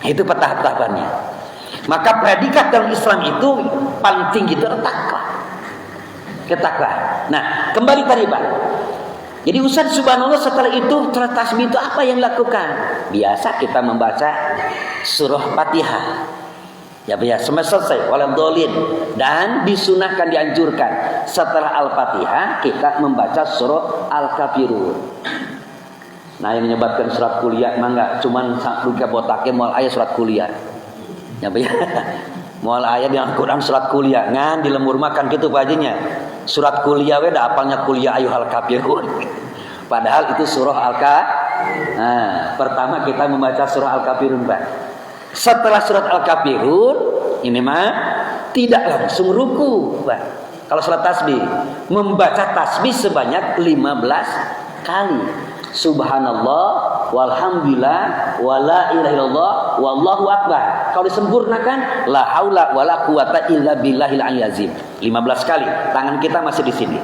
Itu tahap-tahapannya. Maka predikat dalam Islam itu paling tinggi itu takwa. Ketakwaan. Nah, kembali tadi Pak. Jadi Ustaz subhanallah setelah itu setelah tasbih itu apa yang dilakukan? Biasa kita membaca surah Fatihah. Ya selesai waladhdallin, dan disunahkan dianjurkan setelah Al-Fatihah kita membaca surah Al-Kafirun. Nah, yang menyebabkan surat kuliah mangga cuman duka botake moal aya surat kuliah. Ya moal aya di Al-Qur'an surat kuliah ngan dilembur makan gitu Pak hajinya. Surat kuliah we da apalnya kuliah ayyuhal kafirun. Padahal itu surah Nah, pertama kita membaca surah Al-Kafirun, Pak. Setelah surat Al-Kafirun, ini mah tidak langsung ruku, Pak. Kalau salat tasbih, membaca tasbih sebanyak 15 kali. Subhanallah, walhamdulillah, wala ilaha illallah, wallahu akbar. Kalau disempurnakan, la haula wala quwata illa billahil aliyyil azim. 15 kali. Tangan kita masih di sini.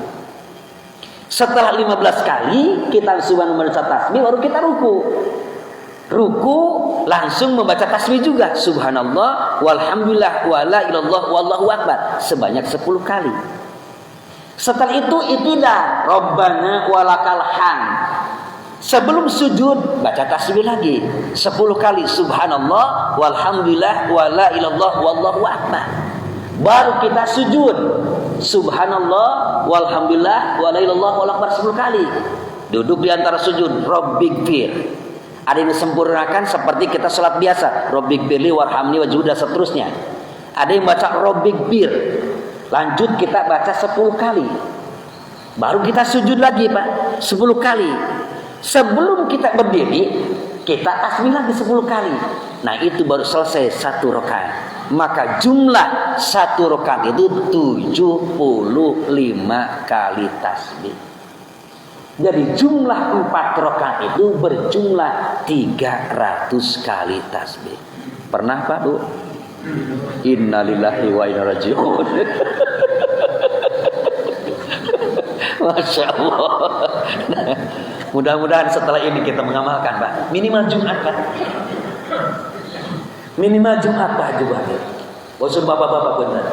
Setelah 15 kali kita subhanallah membaca tasbih, baru kita ruku. Ruku langsung membaca tasbih juga. Subhanallah, walhamdulillah, wala ilallah, wallahu akbar. Sebanyak 10 kali. Setelah itu itidah, Rabbana walakal hamd. Sebelum sujud baca tasbih lagi 10 kali. Subhanallah, walhamdulillah, wala ilallah, wallahu akbar. Baru kita sujud. Subhanallah walhamdulillah wa la ilaha illallah wallahu akbar 10 kali. Duduk di antara sujud, Rabbighfir. Ada yang disempurnakan seperti kita sholat biasa, Rabbighfirli warhamni wajud dan seterusnya. Ada yang baca Rabbighfir. Lanjut kita baca 10 kali. Baru kita sujud lagi Pak, 10 kali. Sebelum kita berdiri, kita tasbih lagi 10 kali. Nah itu baru selesai 1 rakaat. Maka jumlah 1 rakaat itu 75 kali tasbih. Jadi jumlah 4 rakaat itu berjumlah 300 kali tasbih. Pernah Pak Bu? Innalillahi wa inna ilaihi raji'un. Masya Allah. Mudah-mudahan setelah ini kita mengamalkan Pak. Minimal Jumat Pak. Minimal Jumat Pak juga. Bosun bapak-bapak benar.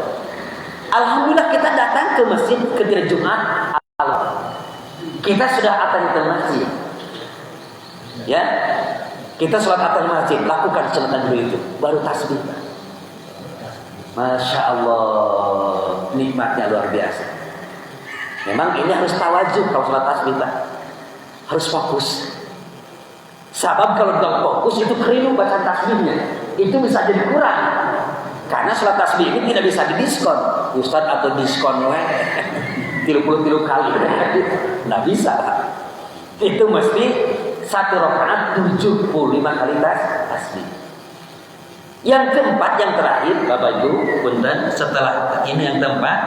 Alhamdulillah kita datang ke masjid ketika Jumat. Kita sudah akan ke masjid. Ya. Kita sholat atas masjid. Lakukan sunatan dulu itu. Baru tasbih Pak. Masya Allah. Nikmatnya luar biasa. Memang ini harus tawajuh kalau sholat tasbih Pak. Harus fokus. Sebab kalau tidak fokus itu keliru bacaan tasbihnya. Itu bisa jadi kurang. Karena sholat tasbih ini tidak bisa didiskon. Ustaz atau diskon 30 kali. Nggak bisa Pak. Itu mesti 1 rakaat 75 kali tasbih. Yang keempat, yang terakhir Bapak Ibu, punten, setelah ini yang keempat,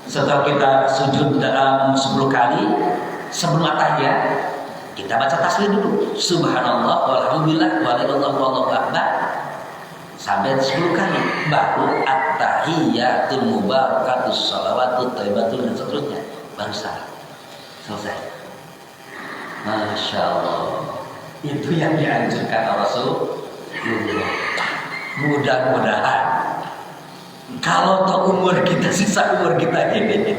setelah kita sujud dalam 10 kali sebelum at-tahiyat, kita baca tasbih dulu. Subhanallah walhamdulillah wa la ilaha illallah wallahu akbar sampai 10 kali. Baru at-tahiyatul mubarakatus shalawatut thayyibatul dan seterusnya. Baru selesai. Masya Allah. Itu yang dianjurkan Rasulullah. Mudah-mudahan kalau toh umur kita, sisa umur kita ini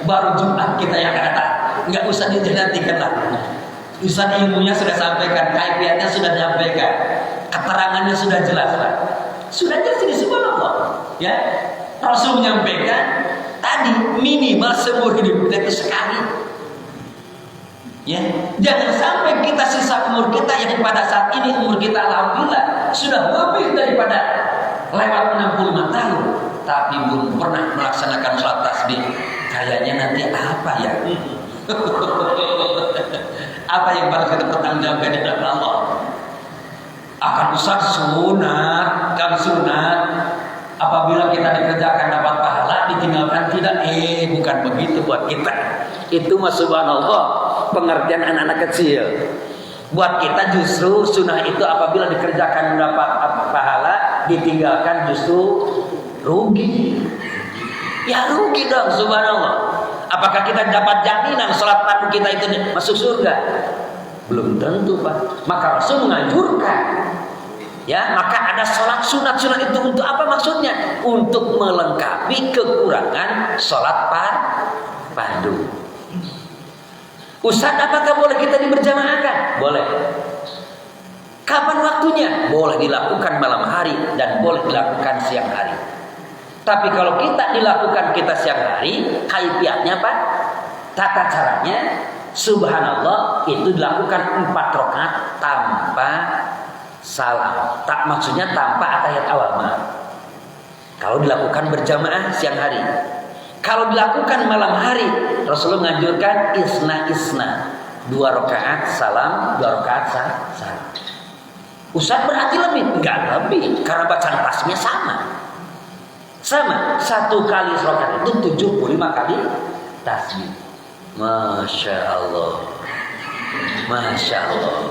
baru Jumat kita yang akan datang. Nggak usah dinantikan lah. Ustaz ilmunya sudah sampaikan, kaifiatnya sudah disampaikan, keterangannya sudah jelas lah. Sudah jelas ini subhanallah. Ya, Rasul menyampaikan tadi minimal seumur hidup kita itu sekali. Ya, jangan sampai kita sisa umur kita yang pada saat ini umur kita alhamdulillah sudah lebih daripada lewat 65 tahun, tapi belum pernah melaksanakan sholat tasbih. Kayaknya nanti apa ya? Apa yang harus kita pertanggungjawabkan di hadapan Allah? Akan Ustaz sunat, kan sunat. Apabila kita dikerjakan dapat pahala, ditinggalkan tidak. Bukan begitu buat kita. Itu mah subhanallah pengertian anak-anak kecil. Buat kita justru sunnah itu apabila dikerjakan mendapat pahala, ditinggalkan justru rugi. Ya rugi dong subhanallah. Apakah kita dapat jaminan sholat fardu kita itu masuk surga? Belum tentu Pak. Maka Rasul menganjurkan. Ya, maka ada sholat sunat-sunat itu untuk apa maksudnya? Untuk melengkapi kekurangan sholat fardu. Ustaz, apakah boleh kita berjamaahkan? Boleh. Kapan waktunya? Boleh dilakukan malam hari dan boleh dilakukan siang hari. Tapi kalau kita dilakukan kita siang hari, kaifiatnya Pak, tata caranya, subhanallah itu dilakukan 4 rakaat tanpa salam. Tak maksudnya tanpa atahiyat awal. Kalau dilakukan berjamaah siang hari. Kalau dilakukan malam hari, Rasulullah menganjurkan isna 2 rakaat salam, 2 rakaat salam. Ustaz berarti lebih? Enggak lebih, karena bacaan tasbihnya sama. 1 kali rakaat itu 75 kali tasbih. Masya Allah. Masya Allah.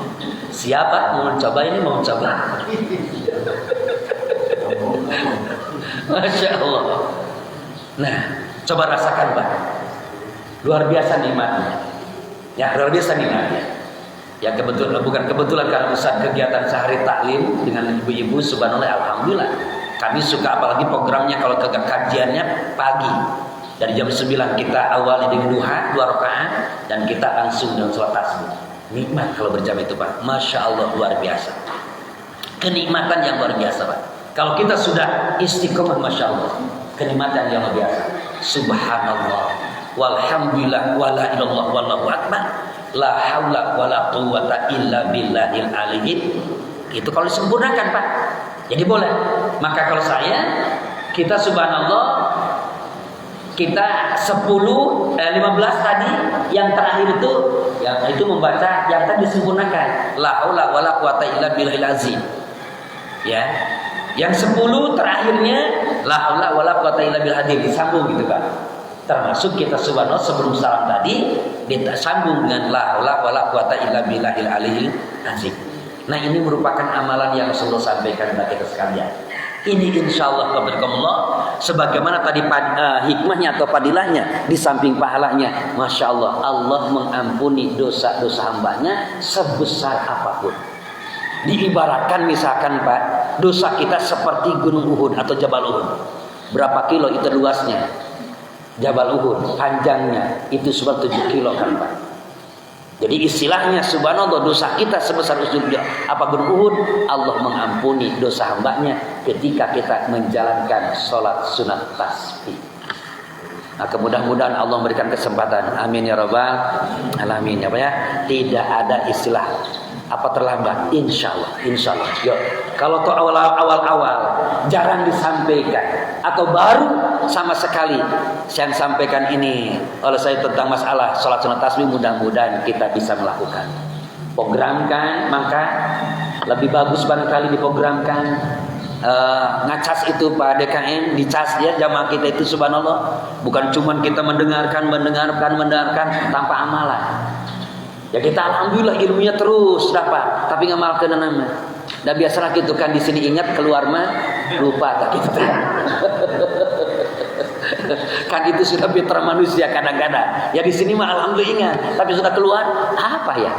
Siapa mau mencoba ini? Mau mencoba? Masya Allah. Nah, coba rasakan Pak. Luar biasa nikmatnya. Ya, luar biasa nikmatnya. Ya kebetulan, bukan kebetulan karena Ustaz kegiatan sehari taklim dengan ibu-ibu, subhanallah alhamdulillah. Kami suka apalagi programnya kalau kajiannya pagi. Dari jam 9 kita awali dengan duha 2 rakaat dan kita langsung dengan sholat tasbih. Nikmat kalau berjam itu Pak. Masya Allah luar biasa. Kenikmatan yang luar biasa Pak. Kalau kita sudah istiqomah, masya Allah, kenikmatan yang luar biasa. Subhanallah, walhamdulillah, wala ilallah, wallahu akbar, la haula wala quwwata illa billahil aliyyil. Itu kalau disempurnakan, Pak. Jadi boleh. Maka kalau kita subhanallah, kita 15 tadi, yang terakhir itu membaca yang tadi disempurnakan, la haula wala quwwata illa billahil azim. Ya. Yang 10 terakhirnya la haula wala quwwata illa billahil azim, disambung gitu, Pak. Termasuk kita subhanallah sebelum salam tadi disambung dengan la haula wala quwwata illa billahil aliyyil azim. Nah, ini merupakan amalan yang Rasulullah sampaikan kepada kita sekalian. Ini insyaallah qadrakumullah, sebagaimana tadi hikmahnya atau fadilahnya, di samping pahalanya, masya Allah, Allah mengampuni dosa-dosa hambanya sebesar apapun. Diibaratkan misalkan, Pak, dosa kita seperti gunung Uhud atau Jabal Uhud. Berapa kilo itu luasnya? Jabal Uhud panjangnya itu sekitar 7 kilo kan, Pak. Jadi istilahnya subhanallah, dosa kita sebesar gunung Uhud, Allah mengampuni dosa hambanya ketika kita menjalankan sholat sunat tasbih. Nah, mudah-mudahan Allah memberikan kesempatan. Amin ya rabbal alamin. Ya, Pak ya. Tidak ada istilah terlambat, insya Allah. Yuk, kalau tuh awal-awal jarang disampaikan atau baru sama sekali saya sampaikan ini oleh saya tentang masalah sholat sunat tasbih, mudah-mudahan kita bisa melakukan. Programkan, maka lebih bagus barangkali diprogramkan. Ngacas itu Pak DKM, dicas ya jamaah kita itu subhanallah, bukan cuman kita mendengarkan tanpa amalan. Ya kita alhamdulillah ilmunya terus dapat, tapi ngamalkeun nama. Dan biasalah gitu kan, di sini ingat, keluar mah lupa tak gitu. Kan itu sudah fitrah manusia kadang-kadang. Ya di sini mah alhamdulillah ingat, tapi sudah keluar apa ya?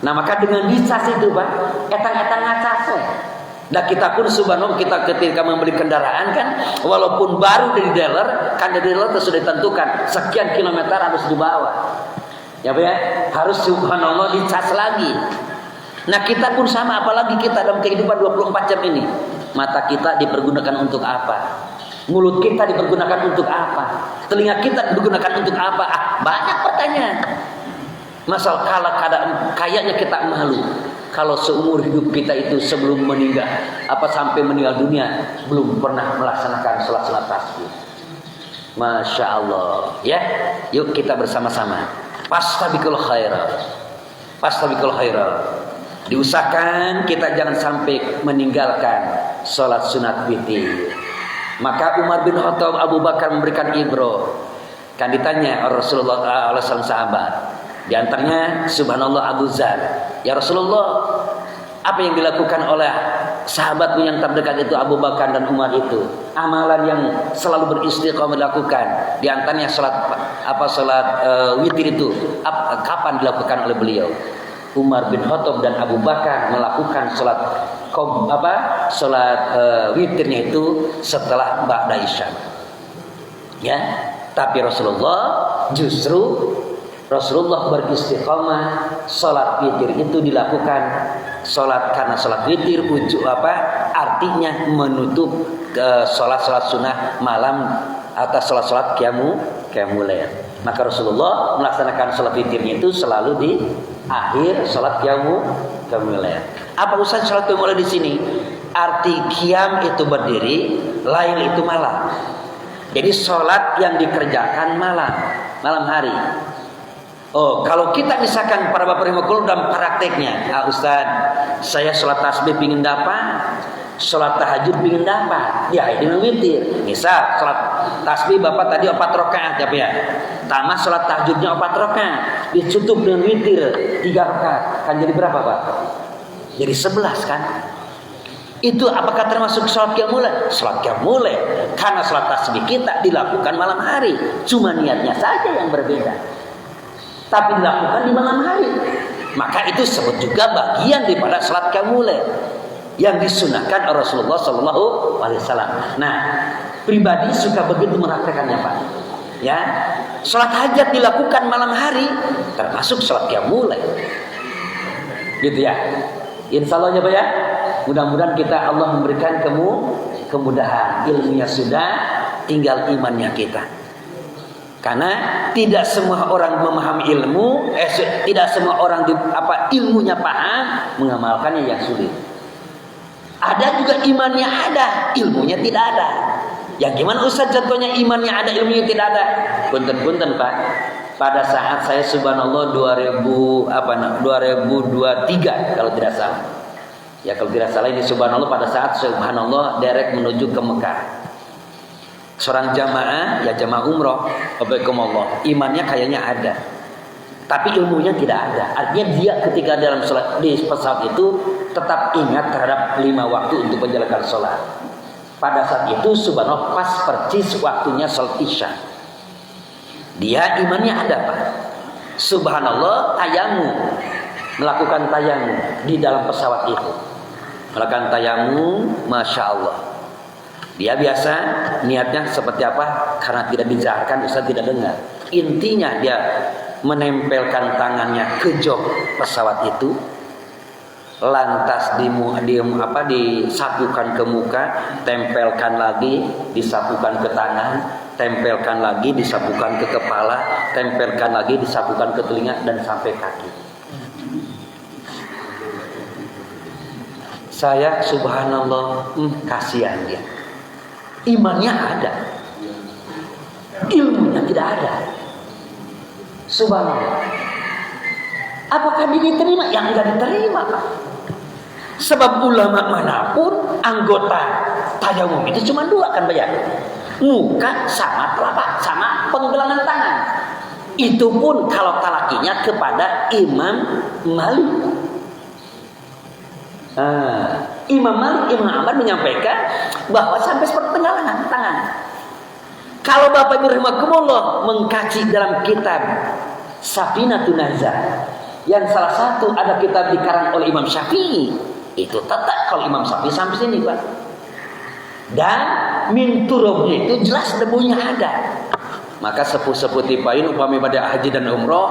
Nah, maka dengan dicas itu Pak, etang-etang ngacas. Dan kita pun subhanallah, kita ketika membeli kendaraan kan, walaupun baru dari dealer, kan dari dealer sudah ditentukan sekian kilometer harus dibawa. Ya Pak ya, harus subhanallah dicas lagi. Nah, kita pun sama, apalagi kita dalam kehidupan 24 jam ini. Mata kita dipergunakan untuk apa? Mulut kita dipergunakan untuk apa? Telinga kita digunakan untuk apa? Banyak pertanyaan. Masalah kayaknya kita malu kalau seumur hidup kita itu sebelum meninggal, sampai meninggal dunia belum pernah melaksanakan sholat sunat tasbih. Masya Allah. Ya, yuk kita bersama-sama. Fastabiqul khairat. Diusahakan kita jangan sampai meninggalkan sholat sunat witir. Maka Umar bin Khattab, Abu Bakar memberikan ibro. Kan ditanya Rasulullah oleh sang sahabat. Di antaranya subhanallah Abu Dzar. Ya Rasulullah, apa yang dilakukan oleh sahabatmu yang terdekat itu Abu Bakar dan Umar itu? Amalan yang selalu beristiqomah dilakukan. Di antaranya salat witir itu kapan dilakukan oleh beliau? Umar bin Khattab dan Abu Bakar melakukan salat witirnya itu setelah ba'da isya. Ya, tapi Rasulullah beristiqomah, salat witir itu dilakukan karena salat witir artinya menutup salat sunnah malam atau salat qiyamul lail. Maka Rasulullah melaksanakan salat witirnya itu selalu di akhir salat qiyamul lail. Apa urusan salat qiyamul lail di sini? Arti qiyam itu berdiri, lail itu malam. Jadi salat yang dikerjakan malam hari. Oh, kalau kita misalkan para bapak rahimahullah dalam prakteknya, Ustaz, saya sholat tasbih pingin dapat, sholat tahajud pingin dapat, ya dengan witir. Misal sholat tasbih bapak tadi 4 rakaat ya, tamat sholat tahajudnya 4 rakaat, ditutup dengan witir 3 rakaat, kan jadi berapa Pak? Jadi 11 kan? Itu apakah termasuk sholat qiyamul lail? Sholat qiyamul lail, karena sholat tasbih kita dilakukan malam hari, cuma niatnya saja yang berbeda. Tapi dilakukan di malam hari, maka itu disebut juga bagian daripada salat qiyamul lail yang disunahkan Rasulullah Sallallahu Alaihi Wasallam. Nah, pribadi suka begitu mempraktekannya Pak. Ya, salat hajat dilakukan malam hari, termasuk salat qiyamul lail. Gitu ya. Insya Allah ya Pak ya. Mudah-mudahan kita Allah memberikan kemudahan. Ilmunya sudah, tinggal imannya kita. Karena tidak semua orang memahami ilmu, tidak semua orang ilmunya paham, mengamalkannya yang sulit. Ada juga imannya ada, ilmunya tidak ada. Yang gimana Ustaz contohnya imannya ada, ilmunya tidak ada? Punten-punten Pak. Pada saat saya subhanallah 2023 kalau tidak salah. Ya kalau tidak salah ini subhanallah pada saat subhanallah derek menuju ke Mekah. Seorang jamaah, ya jamaah umroh, waalaikumsalam, imannya kayaknya ada, tapi ilmunya tidak ada. Artinya dia ketika dalam sholat di pesawat itu tetap ingat terhadap 5 waktu untuk menjalankan sholat. Pada saat itu subhanallah pas persis waktunya sholat isya. Dia imannya ada Pak. Subhanallah tayamum, melakukan tayamum di dalam pesawat itu. Melakukan tayamum, masya Allah. Dia biasa niatnya seperti apa? Karena tidak dijarkan, Ustaz tidak dengar. Intinya dia menempelkan tangannya ke jok pesawat itu, lantas disatukan ke muka, tempelkan lagi, disatukan ke tangan, tempelkan lagi, disatukan ke kepala, tempelkan lagi, disatukan ke telinga dan sampai kaki. Saya subhanallah, kasihan dia. Imannya ada, ilmunya tidak ada. Subhanallah. Apakah dia diterima? Yang enggak diterima Pak. Sebab ulama manapun anggota tayamum itu cuma 2 kan Pak ya? Muka sama telapak sama penggelangan tangan. Itu pun kalau talakinya kepada Imam Malik. Imam Malik Ibn Amr menyampaikan bahwa sampai seperti penggalangan tangan. Kalau Bapak Ibu rahimakumullah mengkaji dalam kitab Safinatun Najah, yang salah satu ada kitab dikarang oleh Imam Syafi'i, itu tetap kalau Imam Syafi'i sampai sini Pak. Dan min turabnya itu jelas debunya ada. Maka sepuh-sepuh tipain upami pada haji dan umroh,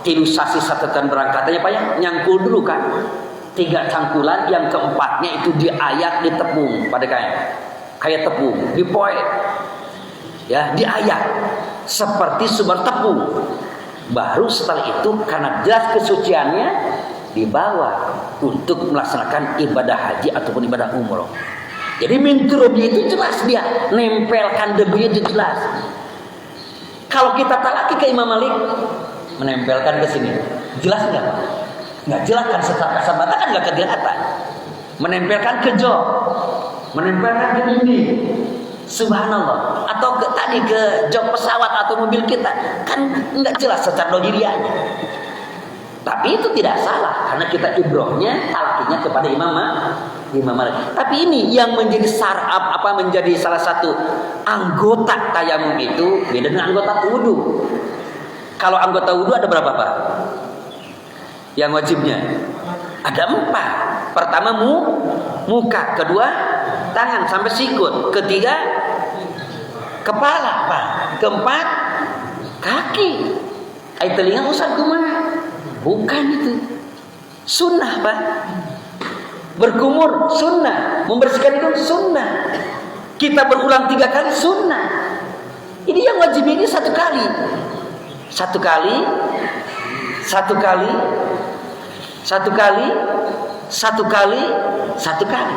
tilusasi satatan berangkatannya Pak ya, nyangkul dulu kan. 3 cangkulan, yang keempatnya itu diayak di tepung pada kayak tepung, dipoek, ya diayak seperti sumber tepung. Baru setelah itu karena jelas kesuciannya dibawa untuk melaksanakan ibadah haji ataupun ibadah umroh. Jadi minturubnya itu jelas dia nempelkan debunya itu jelas. Kalau kita talaki ke Imam Malik, menempelkan ke sini, jelas nggak Pak? Nggak jelas kan, secara kasar mata kan nggak kelihatan. Menempelkan ke jok, menempelkan ke dinding, subhanallah. Atau tadi ke jok pesawat atau mobil kita, kan nggak jelas secara dirianya. Tapi itu tidak salah karena kita ibrohnya talakinya kepada Imam Malik. Tapi ini yang menjadi menjadi salah satu anggota tayamum itu beda dengan anggota wudu. Kalau anggota wudu ada berapa Pak? Yang wajibnya ada 4. Pertama muka, kedua tangan sampai sikut, ketiga kepala Pak, keempat kaki. Telinga Ustaz kumaha? Bukan itu. Sunnah Pak. Berkumur sunnah, membersihkan hidung sunnah. Kita berulang 3 kali sunnah. Ini yang wajib ini 1 kali. 1 kali, 1 kali, 1 kali, 1 kali, 1 kali.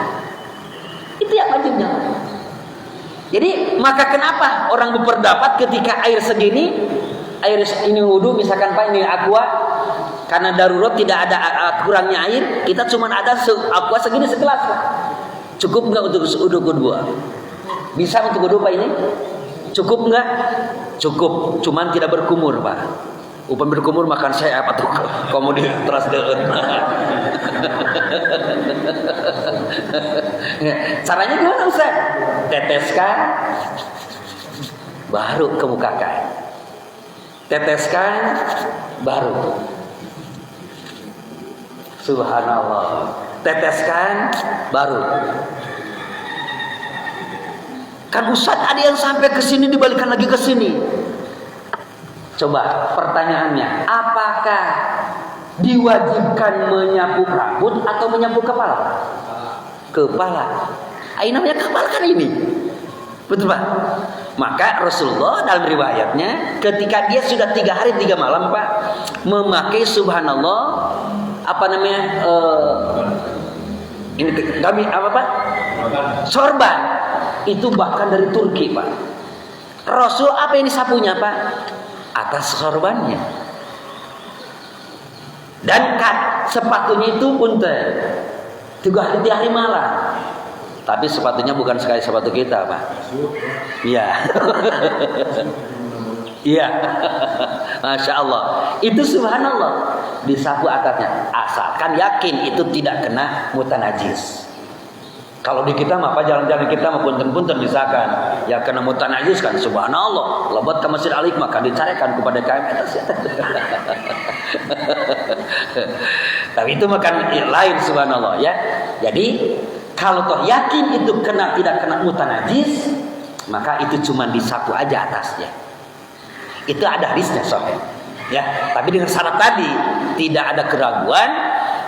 Itu yang wajibnya. Jadi maka kenapa orang berpendapat ketika air segini, air ini wudu misalkan Pak ini aqua, karena darurat tidak ada kurangnya air, kita cuma ada aqua segini segelas Pak. Cukup enggak untuk wudu kedua? Bisa untuk wudu Pak ini? Cukup enggak? Cukup, cuman tidak berkumur Pak. Upam berkumur makan saya apa tuh komodi teras deut. Caranya gimana Ustaz? Teteskan baru kemukakan. Teteskan baru. Subhanallah. Teteskan baru. Kan Ustaz ada yang sampai ke sini dibalikan lagi ke sini. Coba pertanyaannya, apakah diwajibkan menyapu rambut atau menyapu kepala? kepala. Ini namanya kepala kan ini. Betul Pak? Maka Rasulullah dalam riwayatnya ketika dia sudah 3 hari 3 malam Pak memakai subhanallah apa namanya ini kami apa Pak? Sorban itu bahkan dari Turki Pak. Rasul apa ini sapunya Pak? Atas sorbannya. Dan sepatunya itu pun 3 hari 3 hari malam. Tapi sepatunya bukan sekali sepatu kita, Pak. Iya. Iya. Masya Allah. Itu subhanallah. Disapu atasnya. Asalkan yakin itu tidak kena mutanajis. Kalau di kita mah apa jalan-jalan kita mah punten-punten misalkan ya kena mutanajis kan subhanallah. Lebat ke Masjid Al-Hikmah kan dicarikan kepada KMS. Tapi itu makan lain subhanallah ya. Jadi kalau toh yakin itu tidak kena mutanajis, maka itu cuma disapu aja atasnya. Itu ada hadisnya sahih. Ya, tapi dengan syarat tadi tidak ada keraguan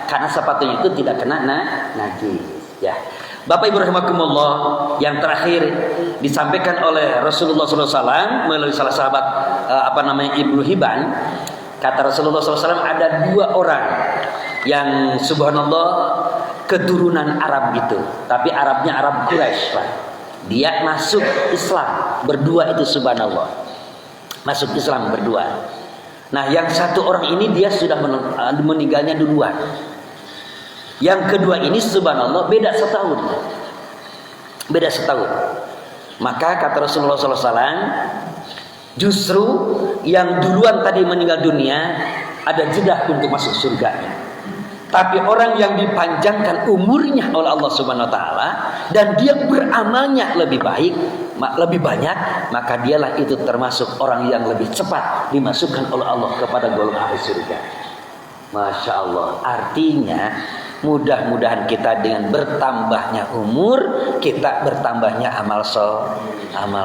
karena sepatunya itu tidak kena najis. Ya. Bapak Ibu rahimakumullah, yang terakhir disampaikan oleh Rasulullah SAW melalui salah sahabat Ibnu Hibban, kata Rasulullah SAW ada 2 orang yang subhanallah keturunan Arab gitu, tapi Arabnya Arab Quraisy Pak. Dia masuk Islam berdua itu subhanallah. Masuk Islam berdua. Nah, yang satu orang ini dia sudah meninggalnya duluan. Yang kedua ini subhanallah beda setahun. Beda setahun. Maka kata Rasulullah SAW, justru yang duluan tadi meninggal dunia ada jeda untuk masuk surga. Tapi orang yang dipanjangkan umurnya oleh Allah Subhanahu wa taala dan dia beramalnya lebih baik, lebih banyak, maka dialah itu termasuk orang yang lebih cepat dimasukkan oleh Allah kepada golongan ahli surga. Masya Allah. Artinya mudah-mudahan kita dengan bertambahnya umur kita bertambahnya amal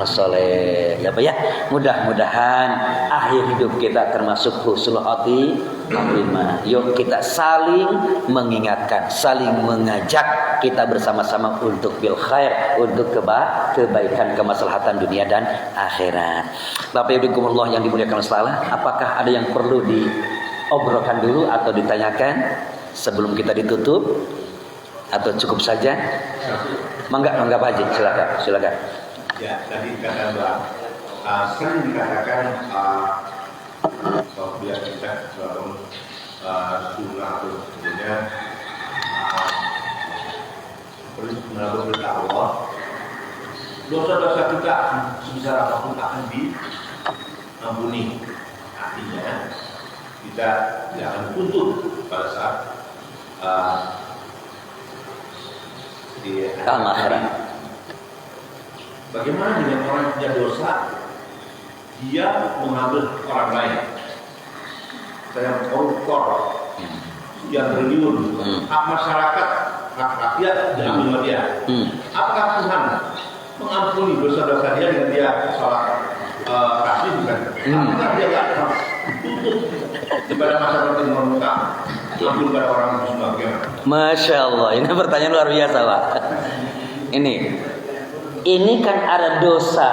soleh ya Pak ya. Mudah-mudahan akhir hidup kita termasuk husnul khotimah. Yuk kita saling mengingatkan, saling mengajak kita bersama-sama untuk bil khair, untuk kebaikan, kemaslahatan dunia dan akhirat. Bapak Ibu yang dimuliakan Allah, apakah ada yang perlu diobrolkan dulu atau ditanyakan sebelum kita ditutup atau cukup saja? Mangga Pak Haji, silakan. Ya, tadi kata Mbak, sering dikatakan apabila kita dalam sunnah atau sebagainya berita Allah, dosa-dosa kita sebesar apapun akan diampuni. Artinya kita tidak akan tuntut pada saat di akhirat. Bagaimana dengan orang yang punya dosa, dia mengambil orang lain, saya koruptor, yang triliun, hak masyarakat, hak rakyat diambil dia. Apakah Tuhan mengampuni dosa-dosa dia dengan dia sholat kasih bukan? Apakah dia tidak tutup kepada masyarakat yang meminta ampun pada orang itu semua? Bagaimana? Masya Allah, ini pertanyaan luar biasa Pak. Ini kan ada dosa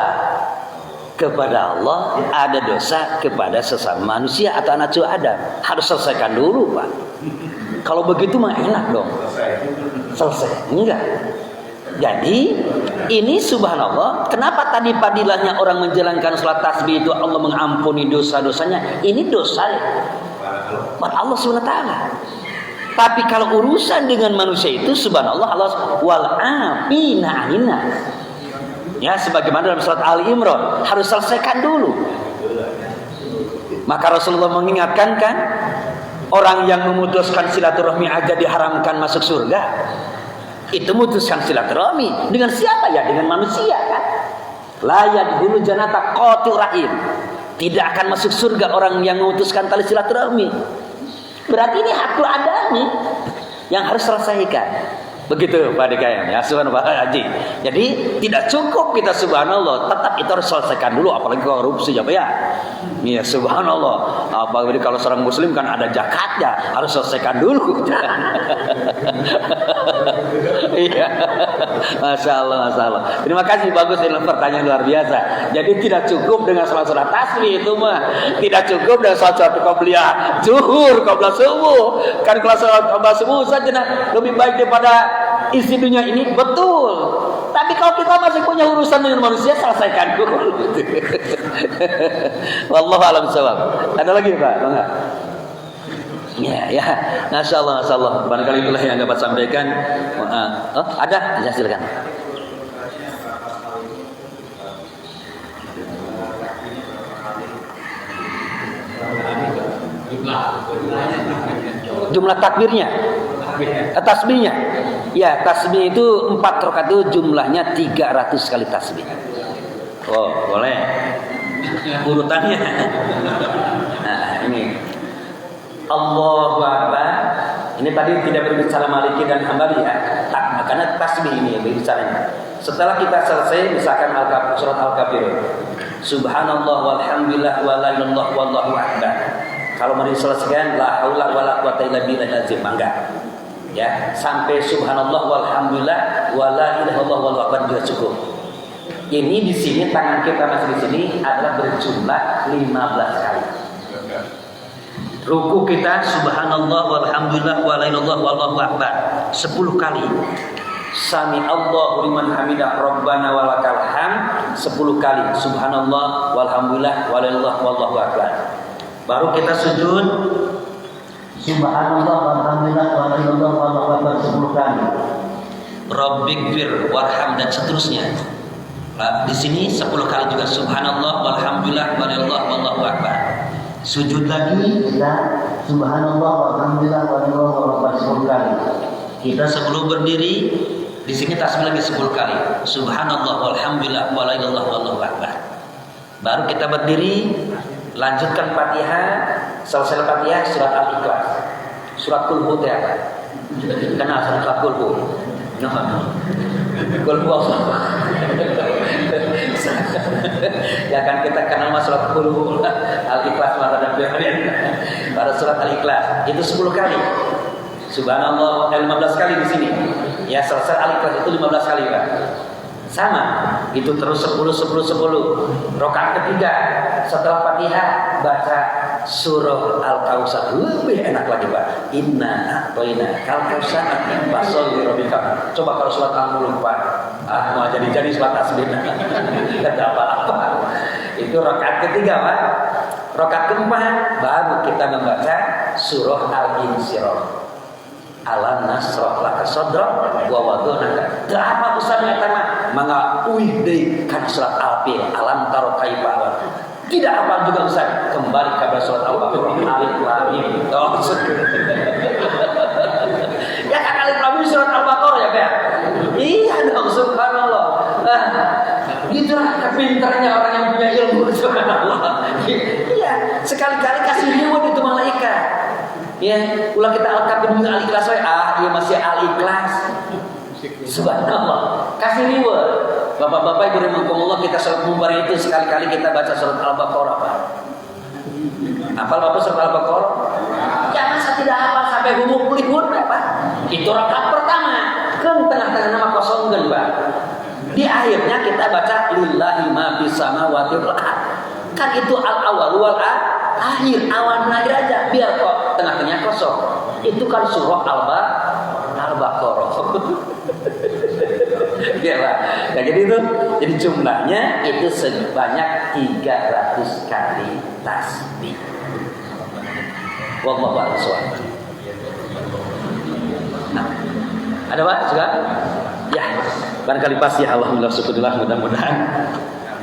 kepada Allah, ada dosa kepada sesama manusia atau anak cucu Adam. Harus selesaikan dulu Pak. Kalau begitu mah enak dong. Selesai. Enggak. Jadi ini subhanallah, kenapa tadi padilahnya orang menjalankan salat tasbih itu Allah mengampuni dosa-dosanya? Ini dosa buat Allah SWT. Tapi kalau urusan dengan manusia itu subhanallah Allah wal afina aninnas. Ya, sebagaimana dalam surat Ali Imran harus selesaikan dulu. Maka Rasulullah mengingatkan kan, orang yang memutuskan silaturahmi aja diharamkan masuk surga. Itu memutuskan silaturahmi dengan siapa ya? Dengan manusia kan. La yadkhulu jannata qatil rahim. Tidak akan masuk surga orang yang memutuskan tali silaturahmi. Berarti ini hakul adami yang harus selesaikan. Begitu Pak DKM ya, subhanallah Pak Haji. Jadi tidak cukup kita subhanallah, tetap itu harus selesaikan dulu, apalagi korupsi ya Pak ya. Iya subhanallah. Apalagi kalau seorang muslim kan ada zakatnya, harus selesaikan dulu. Iya. Masya Allah, Masya Allah. Terima kasih, bagus ini pertanyaan luar biasa. Jadi tidak cukup dengan sholat tasbih itu mah. Tidak cukup dengan sholat qobliyah zuhur, qobliyah subuh. Kan kalau sholat qobliyah subuh saja lebih baik daripada isi dunia ini, betul. Tapi kalau kita masih punya urusan dengan manusia, selesaikan dulu. Wallahu a'lam bishawab. Ada lagi Pak? Enggak? Ya, Masya Allah, Masya Allah. Barangkali itulah yang dapat sampaikan. Ada? Ya, silakan. Jumlah takbirnya, tasbihnya. Ya, tasbih itu 4 rakaat itu jumlahnya 300 kali tasbih. Oh, boleh. Urutannya. Nah, ini Allahu Akbar. Ini tadi tidak berbicara Maliki dan Hambali ya. Karena tasbih ini yang berbicaranya. Setelah kita selesai misalkan surat Al-Kafirun. Subhanallah walhamdulillah wa la ilaha illallah wallahu akbar. Kalau mau diselesaikan la haula wala quwata illa billahil azim, enggak. Ya, sampai subhanallah walhamdulillah wa la ilaha illallah wallahu akbar juga cukup. Ini di sini tangan kita masih di sini adalah berjumlah 15 kali. Ruku kita subhanallah walhamdulillah wa la ilaha illallah wallahu akbar 10 kali. Sami Allahu liman hamidah rabbana walakal hamd 10 kali. Subhanallah walhamdulillah wa la ilaha illallah wallahu akbar. Baru kita sujud subhanallah walhamdulillah wa la ilaha illallah wallahu akbar 10 kali. Rabbighfir warham dan seterusnya. Di sini 10 kali juga subhanallah walhamdulillah wa la ilaha illallah wallahu akbar. Sujud lagi kita subhanallah walhamdulillah wa la ilaha illallah wallahu akbar 10 kali. Kita sebelum berdiri di sini tasbih lagi 10 kali. Subhanallah walhamdulillah wa la ilaha illallah wallahu akbar. Baru kita berdiri, lanjutkan Fatihah, selesai Fatihah surat Al-Ikhlas. Surat Qul Hu apa? Kenal surat Qul Hu? Qul Hu ya kan kita kenal surat Qul Hu Al-Ikhlas dan Firman. Pada surat Al-Ikhlas itu 10 kali. Subhanallah 15 kali di sini. Ya, selesai Al-Ikhlas itu 15 kali, Pak. Sama, itu terus 10. Rakaat ketiga setelah Fatihah baca surah Al-Kautsar. Lebih enak lagi, Pak. Inna a'toina kal-kautsar fasholli rabbika. Coba kalau surat Al-Mulk, Pak. Mau jadi surat tasbih. Enggak apa-apa. Itu rakaat ketiga, Pak. Rakaat keempat baru kita membaca surah Al-Insyirah. Alam nasrah laka sadrak wa wada'naka. Teu apa usaha eta mah? Mangga uih deui kana surat Al-Fil. Alam taro kaifa. Tidak apa juga Ustaz. Kembali ke surat Al-Baqarah. Alif Lam Mim. Ya kan Alif Lam Mim surat Al-Baqarah ya, Pak? Iya dong, subhanallah. Itulah kepintarannya orang yang punya ilmu, subhanallah. Iya, sekali-kali kasih reward itu malaikat. Ya, ulang kita Al-Kafirun Al-Ikhlas iya masih Al-Ikhlas. Subhanallah. Kasih reward. Bapak-bapak Ibu rahimakumullah, kita salat mubarak itu sekali-kali kita baca surat Al-Baqarah, Pak. Hafal Bapak surat Al-Baqarah? Ya, masa tidak hafal sampai humuk-humuk, Pak? Itu rakaat pertama. Kan tengah-tengah nama kosongkeun, Pak. Di akhirnya kita baca lillahi ma fis samawati wal ard. Kan itu al-awwal wal akhir, awal dan akhir aja, biar kok tengah-tengahnya kosong. Itu kan surah Al-Baqarah. Ya, Pak. Ya, jadi itu, jadi jumlahnya itu sebanyak 300 kali tasbih. Wallahu a'lam. Nah, ada Pak juga? Ya, barangkali pas ya, alhamdulillah syukurlah, mudah-mudahan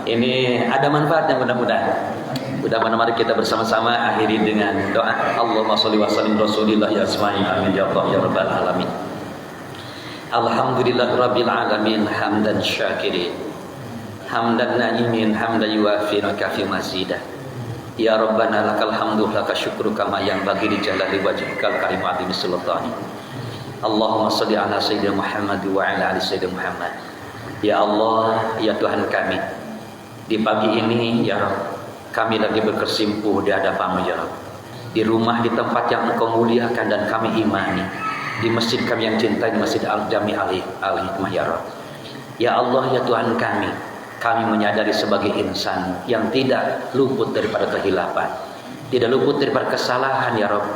ini ada manfaatnya, mudah-mudahan. Mudah-mudahan mari kita bersama-sama akhiri dengan doa. Allahumma sholli wa sallim rasulillah ya asma'in amin ya Allah ya rabbal alamin. Alhamdulillah rabbil alamin hamdan syakirin. Hamdan na'imin hamdan yuwafi wa kafi mazidah. Ya rabbana lakal hamdu laka syukru kama yanbaghi li jalali wajhikal karim azim sultani. Allahumma sholli ala sayyidina Muhammad wa ala ali sayyidina Muhammad. Ya Allah, ya Tuhan kami, di pagi ini ya Rabb, kami lagi berkesimpuh di hadapan-Mu ya Rabb. Di rumah, di tempat yang Engkau muliakan dan kami imani. di masjid kami yang cinta, di Masjid Al-Jami Al-Hikmah ya Rabb. Ya Allah ya Tuhan kami menyadari sebagai insan yang tidak luput daripada kehilapan, tidak luput daripada kesalahan ya Rabb.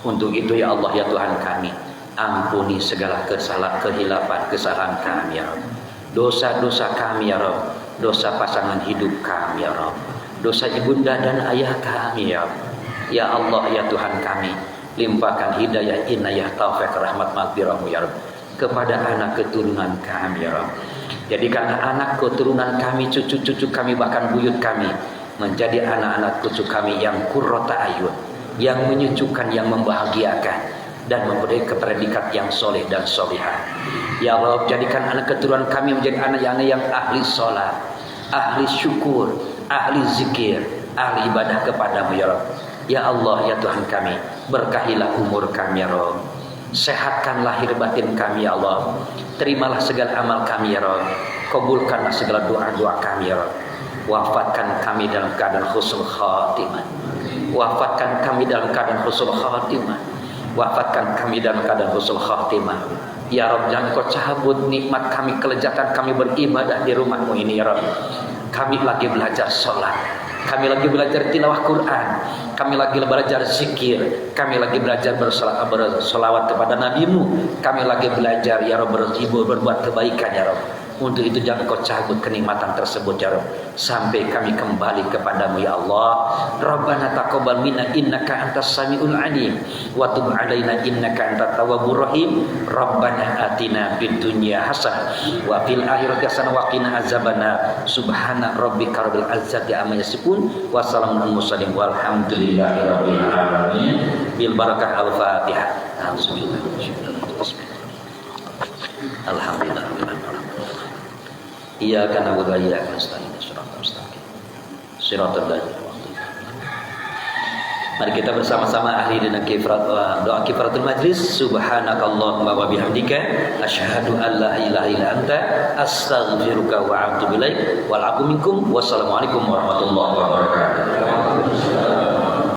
Untuk itu ya Allah ya Tuhan kami, ampuni segala kehilapan, kesalahan kami ya Rabb. Dosa-dosa kami ya Rabb, dosa pasangan hidup kami ya Rabb, dosa ibunda dan ayah kami ya Rabb. Ya Allah ya Tuhan kami, limpahkan hidayah, inayah, taufik, rahmat, maghfirah-Mu ya Rabb kepada anak keturunan kami ya Rabb. Jadikan anak keturunan kami, cucu-cucu kami, bahkan buyut kami menjadi anak-anak cucu kami yang qurrata ayun, yang menyejukkan, yang membahagiakan, dan memberi kepredikat yang soleh dan solihah. Ya Allah, jadikan anak keturunan kami menjadi anak-anak yang ahli sholat, ahli syukur, ahli zikir, ahli ibadah kepadamu ya Rabb. Ya Allah ya Tuhan kami, berkahilah umur kami ya Rabb, sehatkan lahir batin kami ya Allah, terimalah segala amal kami ya Rabb, kabulkanlah segala doa-doa kami ya Rabb. Wafatkan kami dalam keadaan husnul khatimah, wafatkan kami dalam keadaan husnul khatimah, wafatkan kami dalam keadaan husnul khatimah. Ya Rabb, jangan Kau cabut nikmat kami, kelezatan kami beribadah di rumah-Mu ini ya Rabb. Kami lagi belajar sholat, kami lagi belajar tilawah Quran, kami lagi belajar zikir, kami lagi belajar bersolawat kepada Nabi-Mu, kami lagi belajar ya Rabb berbuat kebaikan ya Rabb. Untuk itu jangan Kau cabut kenikmatan tersebut ya Rabb, sampai kami kembali kepadamu ya Allah. Rabbana taqabbal minna innaka antas samiul alim wa tub alaina innaka antat tawwabur rahim. Rabbana atina fid dunya hasanah wa fil akhirati hasanah wa qina azabannar. Subhana rabbika rabbil izzati amma yasifun wa salamun alal mursalin walhamdulillahi rabbil alamin. Bil barakah al-Fatihah. Alhamdulillah. Iyyaka na'budu wa iyyaka nasta'in. Shiratal ladzina an'amta 'alaihim. Mari kita bersama-sama akhiri dengan doa kifaratul majlis. Subhanakallahumma wa bihamdika asyhadu an la ilaha illa anta astaghfiruka wa atubu ilaik. Wal 'afwu minkum. Wassalamualaikum warahmatullahi wabarakatuh.